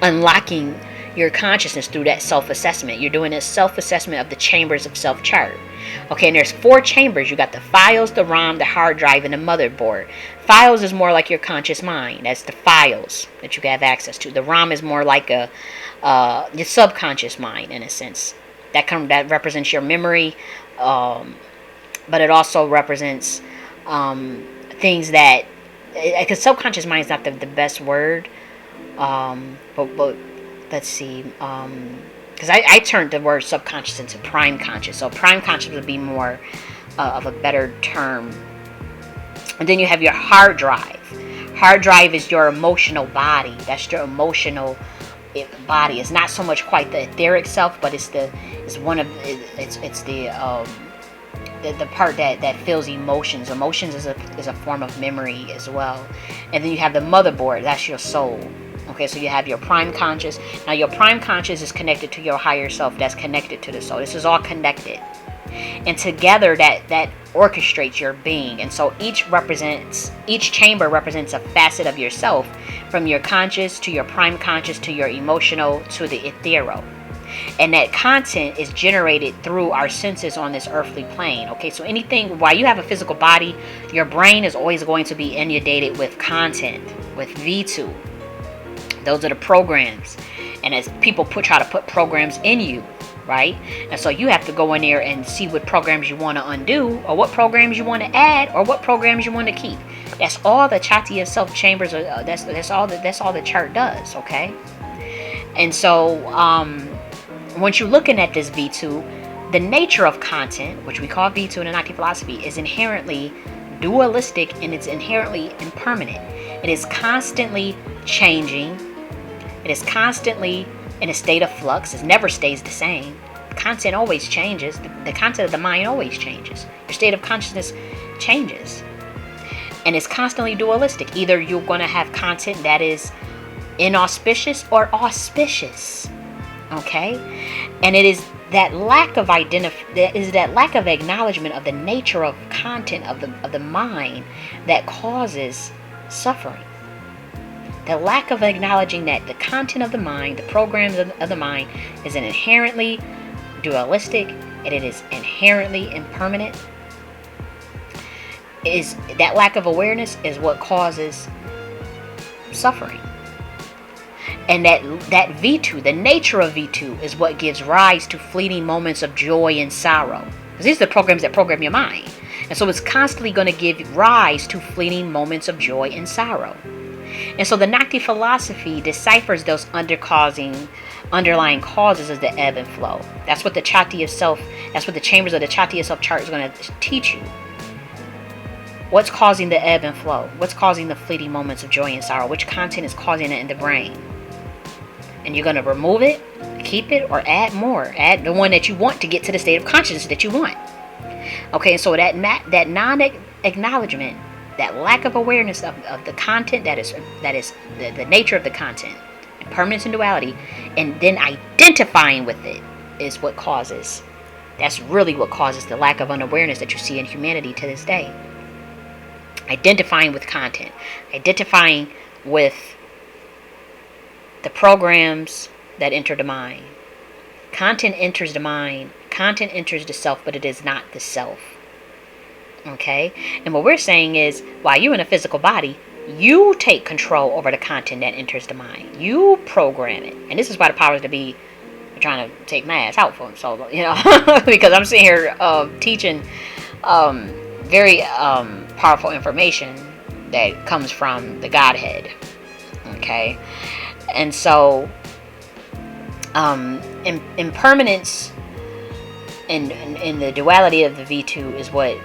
unlocking your consciousness through that self-assessment. You're doing a self-assessment of the chambers of self chart. Okay, and there's 4 chambers. You got the files, the ROM, the hard drive, and the motherboard. Files is more like your conscious mind. That's the files that you have access to. The ROM is more like your subconscious mind, in a sense. That represents your memory, but it also represents things that, because subconscious mind is not the best word, but let's see, because I turned the word subconscious into prime conscious. So prime conscious would be more of a better term. And then you have your hard drive. Hard drive is your emotional body. That's your emotional body. It's not so much quite the etheric self, but it's the part that feels emotions. Emotions is a form of memory as well. And then you have the motherboard. That's your soul. Okay, so you have your prime conscious. Now your prime conscious is connected to your higher self. That's connected to the soul. This is all connected, and together that orchestrates your being. And so each chamber represents a facet of yourself, from your conscious to your prime conscious to your emotional to the ethereal. And that content is generated through our senses on this earthly plane. Okay, so anything, while you have a physical body, your brain is always going to be inundated with content, with V2. Those are the programs. And as people try to put programs in you, right? And so you have to go in there and see what programs you want to undo, or what programs you want to add, or what programs you want to keep. That's all the Chati Self chambers are. That's all the chart does. Okay. And so once you're looking at this V2, the nature of content, which we call V2 in the Nakti philosophy, is inherently dualistic, and it's inherently impermanent. It is constantly changing. It is constantly in a state of flux. It never stays the same. The content always changes. The content of the mind always changes. Your state of consciousness changes. And it's constantly dualistic. Either you're going to have content that is inauspicious or auspicious. Okay? And it is that lack of acknowledgement of the nature of content of the mind that causes suffering. The lack of acknowledging that the content of the mind, the programs of the mind, is an inherently dualistic, and it is inherently impermanent. Is that lack of awareness is what causes suffering. And that V2, the nature of V2, is what gives rise to fleeting moments of joy and sorrow. Because these are the programs that program your mind. And so it's constantly going to give rise to fleeting moments of joy and sorrow. And so the Nakti philosophy deciphers those underlying causes of the ebb and flow. That's what the Chati of Self, that's what the chambers of the Chati of Self chart is going to teach you. What's causing the ebb and flow? What's causing the fleeting moments of joy and sorrow? Which content is causing it in the brain? And you're going to remove it, keep it, or add more. Add the one that you want to get to the state of consciousness that you want. Okay, so that non-acknowledgement, that lack of awareness of the content that is the nature of the content, permanence and duality, and then identifying with it is what causes. That's really what causes the lack of unawareness that you see in humanity to this day. Identifying with content, identifying with the programs that enter the mind. Content enters the mind, content enters the self, but it is not the self. Okay? And what we're saying is, while you're in a physical body, you take control over the content that enters the mind. You program it. And this is why the powers that be are trying to take my ass out for them. So, because I'm sitting here teaching very powerful information that comes from the Godhead. Okay? And so, impermanence in the duality of the V2 is what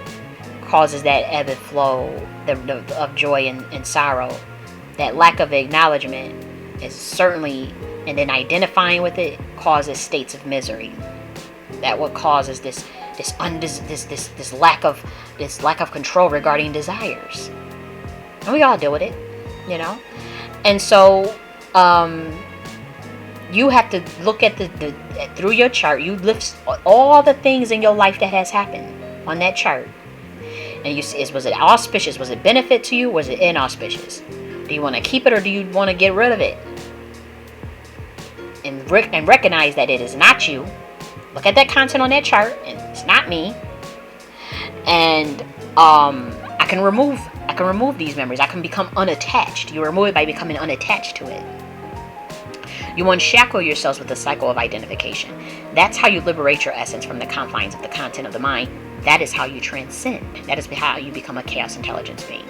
causes that ebb and flow of joy and sorrow. That lack of acknowledgement is certainly, and then identifying with it causes states of misery. That what causes this lack of control regarding desires. And we all deal with it, And so you have to look at the through your chart. You list all the things in your life that has happened on that chart. And you see, was it auspicious? Was it benefit to you? Was it inauspicious? Do you want to keep it or do you want to get rid of it? And recognize that it is not you. Look at that content on that chart, and it's not me. And I can remove these memories. I can become unattached. You remove it by becoming unattached to it. You unshackle yourselves with the cycle of identification. That's how you liberate your essence from the confines of the content of the mind. That is how you transcend. That is how you become a chaos intelligence being.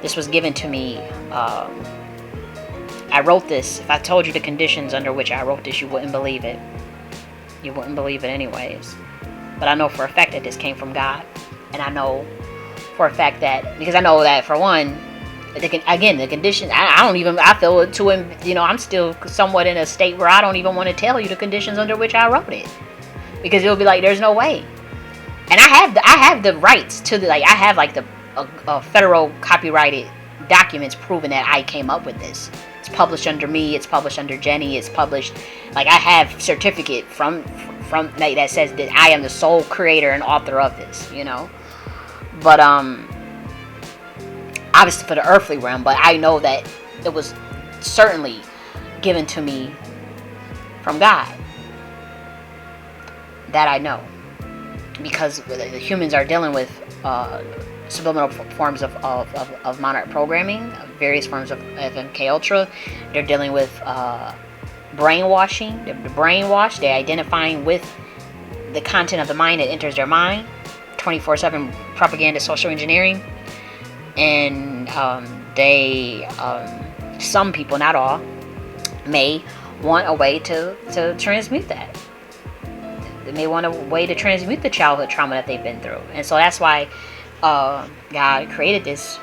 This was given to me. I wrote this. If I told you the conditions under which I wrote this, you wouldn't believe it. You wouldn't believe it anyways. But I know for a fact that this came from God. And I know for a fact that, because I know that for one, the condition, I feel it too, I'm still somewhat in a state where I don't even want to tell you the conditions under which I wrote it. Because it'll be like, there's no way. And I have the rights to I have the federal copyrighted documents proving that I came up with this. It's published under me. It's published under Jenny. It's published, I have certificate from that says that I am the sole creator and author of this, But obviously for the earthly realm, but I know that it was certainly given to me from God. That I know. Because the humans are dealing with subliminal forms of Monarch programming, various forms of FMK Ultra. They're dealing with brainwashing. They're brainwashed. They're identifying with the content of the mind that enters their mind. 24/7 propaganda, social engineering. And some people, not all, may want a way to transmute that. They may want a way to transmute the childhood trauma that they've been through. And so that's why God created this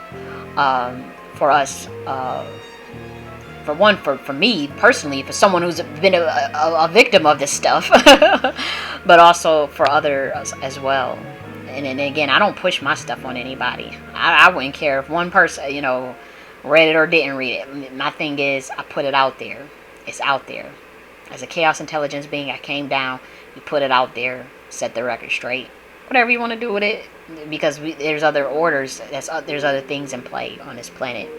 for us. For me personally, for someone who's been a victim of this stuff, but also for others as well. And again, I don't push my stuff on anybody. I wouldn't care if one person, read it or didn't read it. My thing is, I put it out there. It's out there. As a chaos intelligence being, I came down. You put it out there. Set the record straight. Whatever you want to do with it, because there's other orders. There's other things in play on this planet.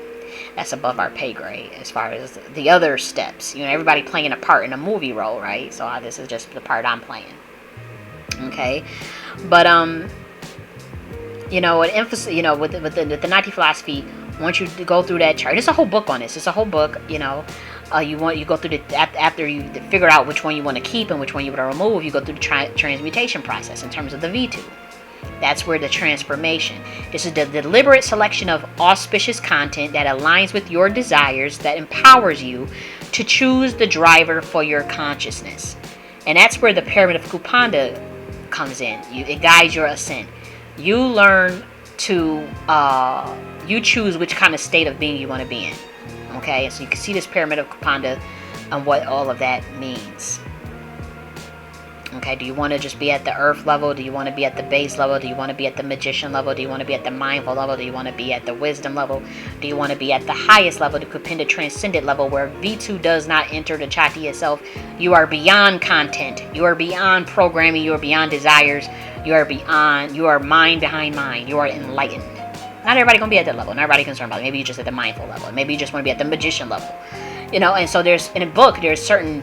That's above our pay grade as far as the other steps. Everybody playing a part in a movie role, right? So this is just the part I'm playing. Okay, but an emphasis, with the Nati philosophy, once you go through that chart, it's a whole book on this. It's a whole book. You go through after you figure out which one you want to keep and which one you want to remove. You go through the transmutation process in terms of the V2. That's where the transformation. This is the deliberate selection of auspicious content that aligns with your desires, that empowers you to choose the driver for your consciousness. And that's where the pyramid of Kupanda comes in. It guides your ascent. You learn to, you choose which kind of state of being you want to be in. Okay, so you can see this pyramid of Kupanda and what all of that means. Okay, do you want to just be at the earth level? Do you want to be at the base level? Do you want to be at the magician level? Do you want to be at the mindful level? Do you want to be at the wisdom level? Do you want to be at the highest level, the Kupinda transcendent level, where V2 does not enter the Chati itself? You are beyond content. You are beyond programming. You are beyond desires. You are mind behind mind. You are enlightened. Not everybody going to be at that level. Not everybody concerned about it. Maybe you're just at the mindful level. Maybe you just want to be at the magician level. You know, and so in a book, there's certain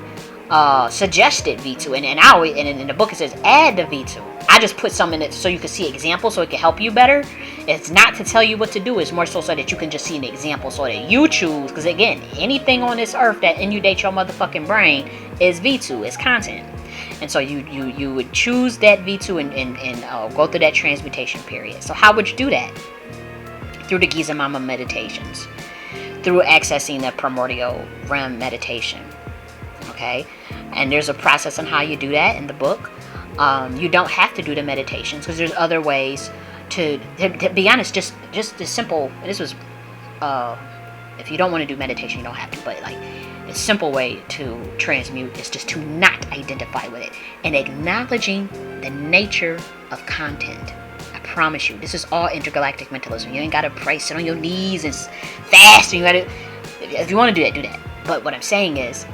suggested V2, and in the book it says add the V2. I just put some in it so you can see examples, so it can help you better. It's not to tell you what to do, it's more so that you can just see an example so that you choose, because again, anything on this earth that inundates your motherfucking brain is V2, is content. And so you would choose that V2 and go through that transmutation period. So how would you do that? Through the Giza Mama meditations, through accessing the primordial realm meditation. Okay, and there's a process on how you do that in the book. You don't have to do the meditations, because there's other ways to be honest. Just the simple. This was if you don't want to do meditation, you don't have to. But like, a simple way to transmute is just to not identify with it and acknowledging the nature of content. I promise you, this is all intergalactic mentalism. You ain't gotta pray, sit on your knees and fast. And you gotta, if you want to do that. But what I'm saying is,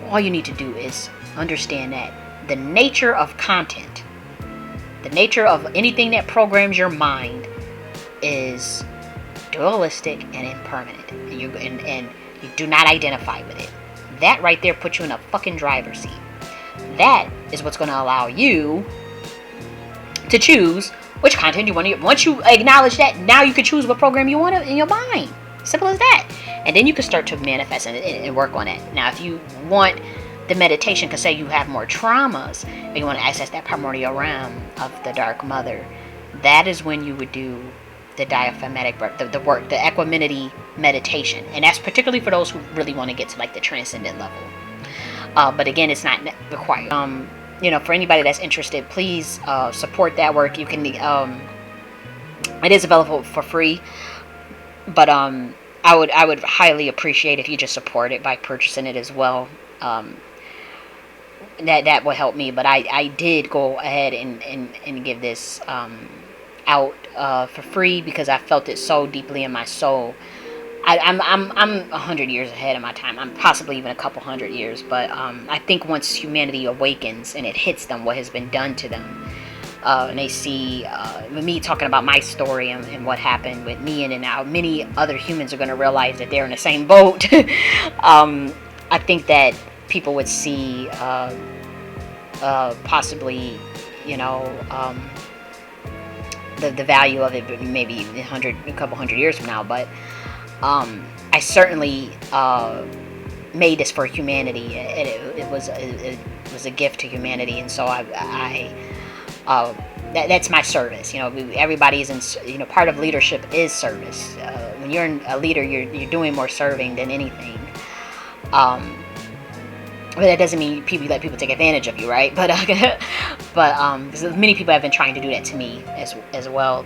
all you need to do is understand that the nature of content, the nature of anything that programs your mind, is dualistic and impermanent, and you do not identify with it. That right there puts you in a fucking driver's seat. That is what's going to allow you to choose which content you want to. Once you acknowledge that, now you can choose what program you want in your mind. Simple as that. And then you can start to manifest and work on it. Now, if you want the meditation, because say you have more traumas, and you want to access that primordial realm of the Dark Mother, that is when you would do the diaphragmatic, the work, the equanimity meditation. And that's particularly for those who really want to get to like the transcendent level. But again, it's not required. You know, for anybody that's interested, please support that work. You can. It is available for free, but I would highly appreciate if you just support it by purchasing it as well. That will help me. But I did go ahead and give this out for free because I felt it so deeply in my soul. I'm 100 years ahead of my time. I'm possibly even a couple hundred years. But I think once humanity awakens and it hits them what has been done to them, and they see me talking about my story and what happened with me, and now many other humans are going to realize that they're in the same boat. I think that people would see possibly, you know, the value of it maybe a couple hundred years from now. But I certainly made this for humanity. It was a gift to humanity, and so that's my service. You know, everybody is in. You know, part of leadership is service. When you're a leader, you're doing more serving than anything. But that doesn't mean you let people take advantage of you, right? But because many people have been trying to do that to me as well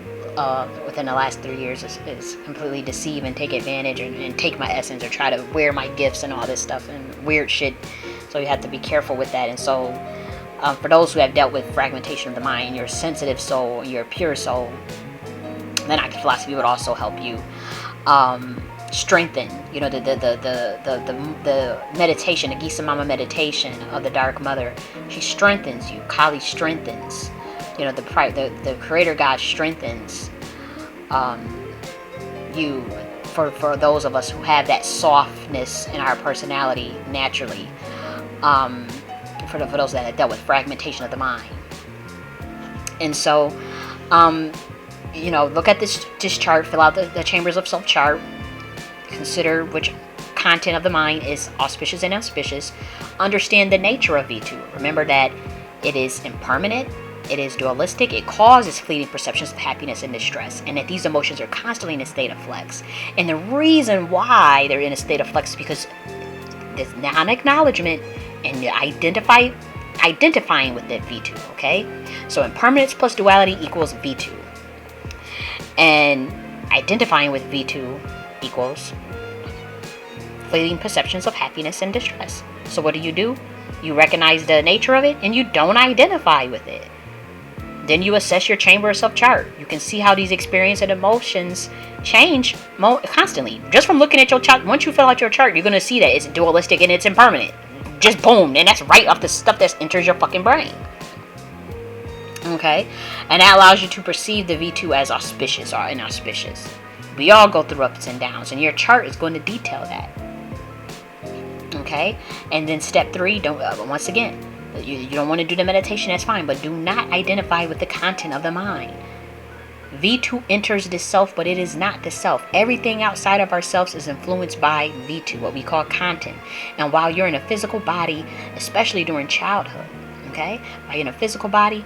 within the last 3 years, is completely deceive and take advantage and take my essence or try to wear my gifts and all this stuff and weird shit. So you have to be careful with that. And so for those who have dealt with fragmentation of the mind, your sensitive soul, your pure soul, then active philosophy would also help you strengthen, you know, the meditation, the Giza Mama meditation of the Dark Mother. She strengthens you. Kali strengthens. You know, the Creator God strengthens you. For those of us who have that softness in our personality naturally. For those that have dealt with fragmentation of the mind. And so, you know, look at this chart, fill out the Chambers of Self chart, consider which content of the mind is auspicious and auspicious, understand the nature of V2. Remember that it is impermanent, It is dualistic. It causes fleeting perceptions of happiness and distress, and that these emotions are constantly in a state of flux. And the reason why they're in a state of flux is because this non-acknowledgement and identifying with that V2. Okay, so impermanence plus duality equals V2, and identifying with V2 equals fleeting perceptions of happiness and distress. So what do? You recognize the nature of it and you don't identify with it. Then you assess your chamber of self chart. You can see how these experiences and emotions change constantly. Just from looking at your chart, once you fill out your chart, you're going to see that it's dualistic and it's impermanent. Just boom, and that's right off the stuff that enters your fucking brain. Okay? And that allows you to perceive the V2 as auspicious or inauspicious. We all go through ups and downs, and your chart is going to detail that. Okay? And then step 3, once again, you don't want to do the meditation, that's fine, but do not identify with the content of the mind. V2 enters the self, but it is not the self. Everything outside of ourselves is influenced by V2, what we call content. And while you're in a physical body, especially during childhood, okay, while you're in a physical body,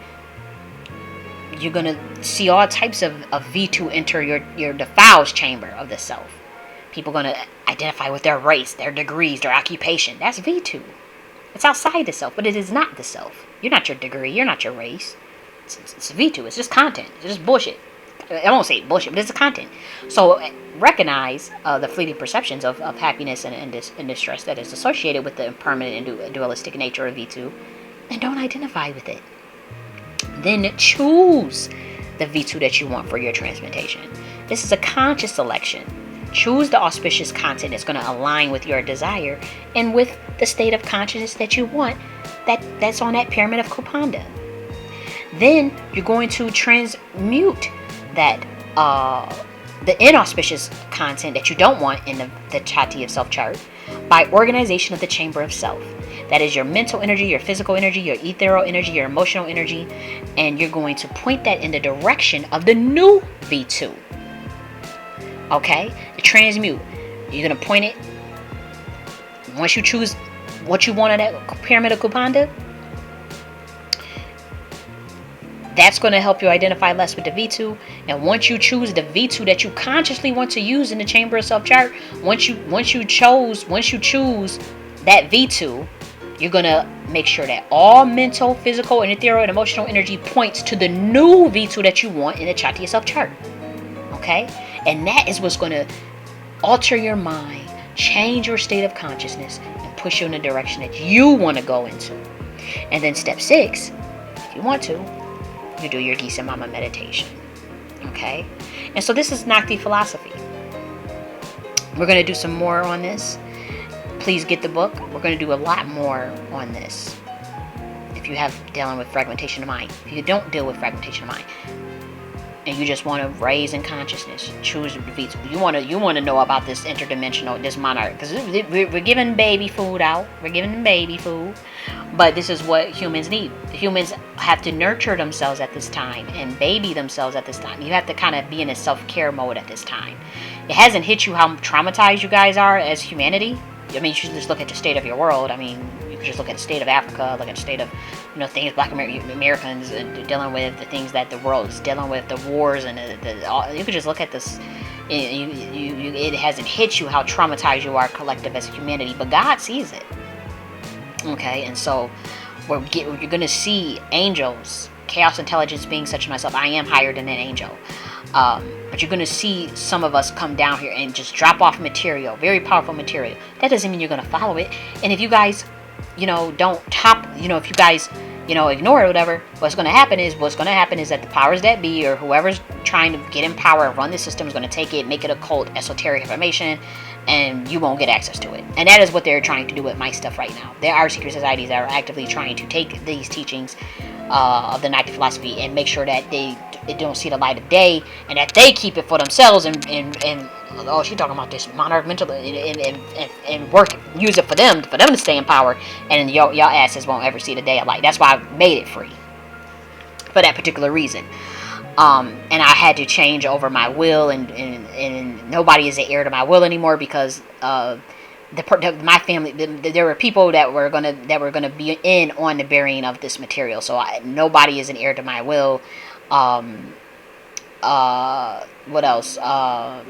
you're going to see all types of V2 enter your diffuse chamber of the self. People are going to identify with their race, their degrees, their occupation. That's V2. It's outside the self, but it is not the self. You're not your degree. You're not your race. It's V2. It's just content. It's just bullshit. I won't say bullshit, but it's the content. So recognize the fleeting perceptions of happiness and distress that is associated with the impermanent and dualistic nature of V2, and don't identify with it. Then choose the V2 that you want for your transmutation. This is a conscious selection. Choose the auspicious content that's going to align with your desire and with the state of consciousness that you want that's on that pyramid of Kupanda. Then you're going to transmute that the inauspicious content that you don't want in the Chati of self chart by organization of the chamber of self. That is your mental energy, your physical energy, your ethereal energy, your emotional energy, and you're going to point that in the direction of the new V2. Okay? The transmute. You're going to point it, once you choose what you want on that pyramid of Kupanda, that's going to help you identify less with the V2. And once you choose the V2 that you consciously want to use in the chamber of self chart, once you choose that V2, you're going to make sure that all mental, physical, and ethereal and emotional energy points to the new V2 that you want in the Chati of self chart. Okay? And that is what's going to alter your mind, change your state of consciousness, and push you in the direction that you want to go into. And then step 6, if you want to, you do your Gisa Mama meditation. Okay? And so this is Nakti philosophy. We're going to do some more on this. Please get the book. We're going to do a lot more on this. If you have dealing with fragmentation of mind. If you don't deal with fragmentation of mind, and you just want to raise in consciousness, choose the V2. You want to know about this interdimensional, this monarch, because we're giving baby food out. We're giving them baby food, but this is what humans need. Humans have to nurture themselves at this time and baby themselves at this time. You have to kind of be in a self-care mode at this time. It hasn't hit you how traumatized you guys are as humanity. I mean, you should just look at the state of your world. I mean, you could just look at the state of Africa, look at the state of, things Black Americans are dealing with, the things that the world is dealing with, the wars, and you could just look at this. It hasn't hit you how traumatized you are collective as humanity, but God sees it. Okay, and so you're going to see angels, chaos intelligence beings such as myself. I am higher than an angel. But you're going to see some of us come down here and just drop off material, very powerful material. That doesn't mean you're going to follow it. And if you guys, don't if you guys, ignore it or whatever, what's going to happen is that the powers that be, or whoever's trying to get in power and run the system, is going to take it, make it occult, esoteric information, and you won't get access to it. And that is what they're trying to do with my stuff right now. There are secret societies that are actively trying to take these teachings of the Nakti philosophy and make sure that they don't see the light of day, and that they keep it for themselves and oh, she's talking about this monarch mental and use it for them to stay in power, and y'all asses won't ever see the day of light. That's why I made it free for that particular reason. And I had to change over my will, and nobody is the heir to my will anymore, because my family, there were people that were gonna be in on the burying of this material. So nobody is an heir to my will. What else? All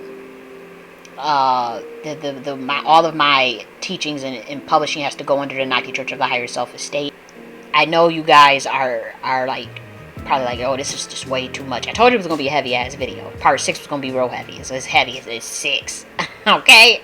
of my teachings in publishing has to go under the Nike Church of the Higher Self estate. I know you guys are like probably like, oh, this is just way too much. I told you it was gonna be a heavy ass video. Part 6 was gonna be real heavy. So it's heavy. It's 6. Okay.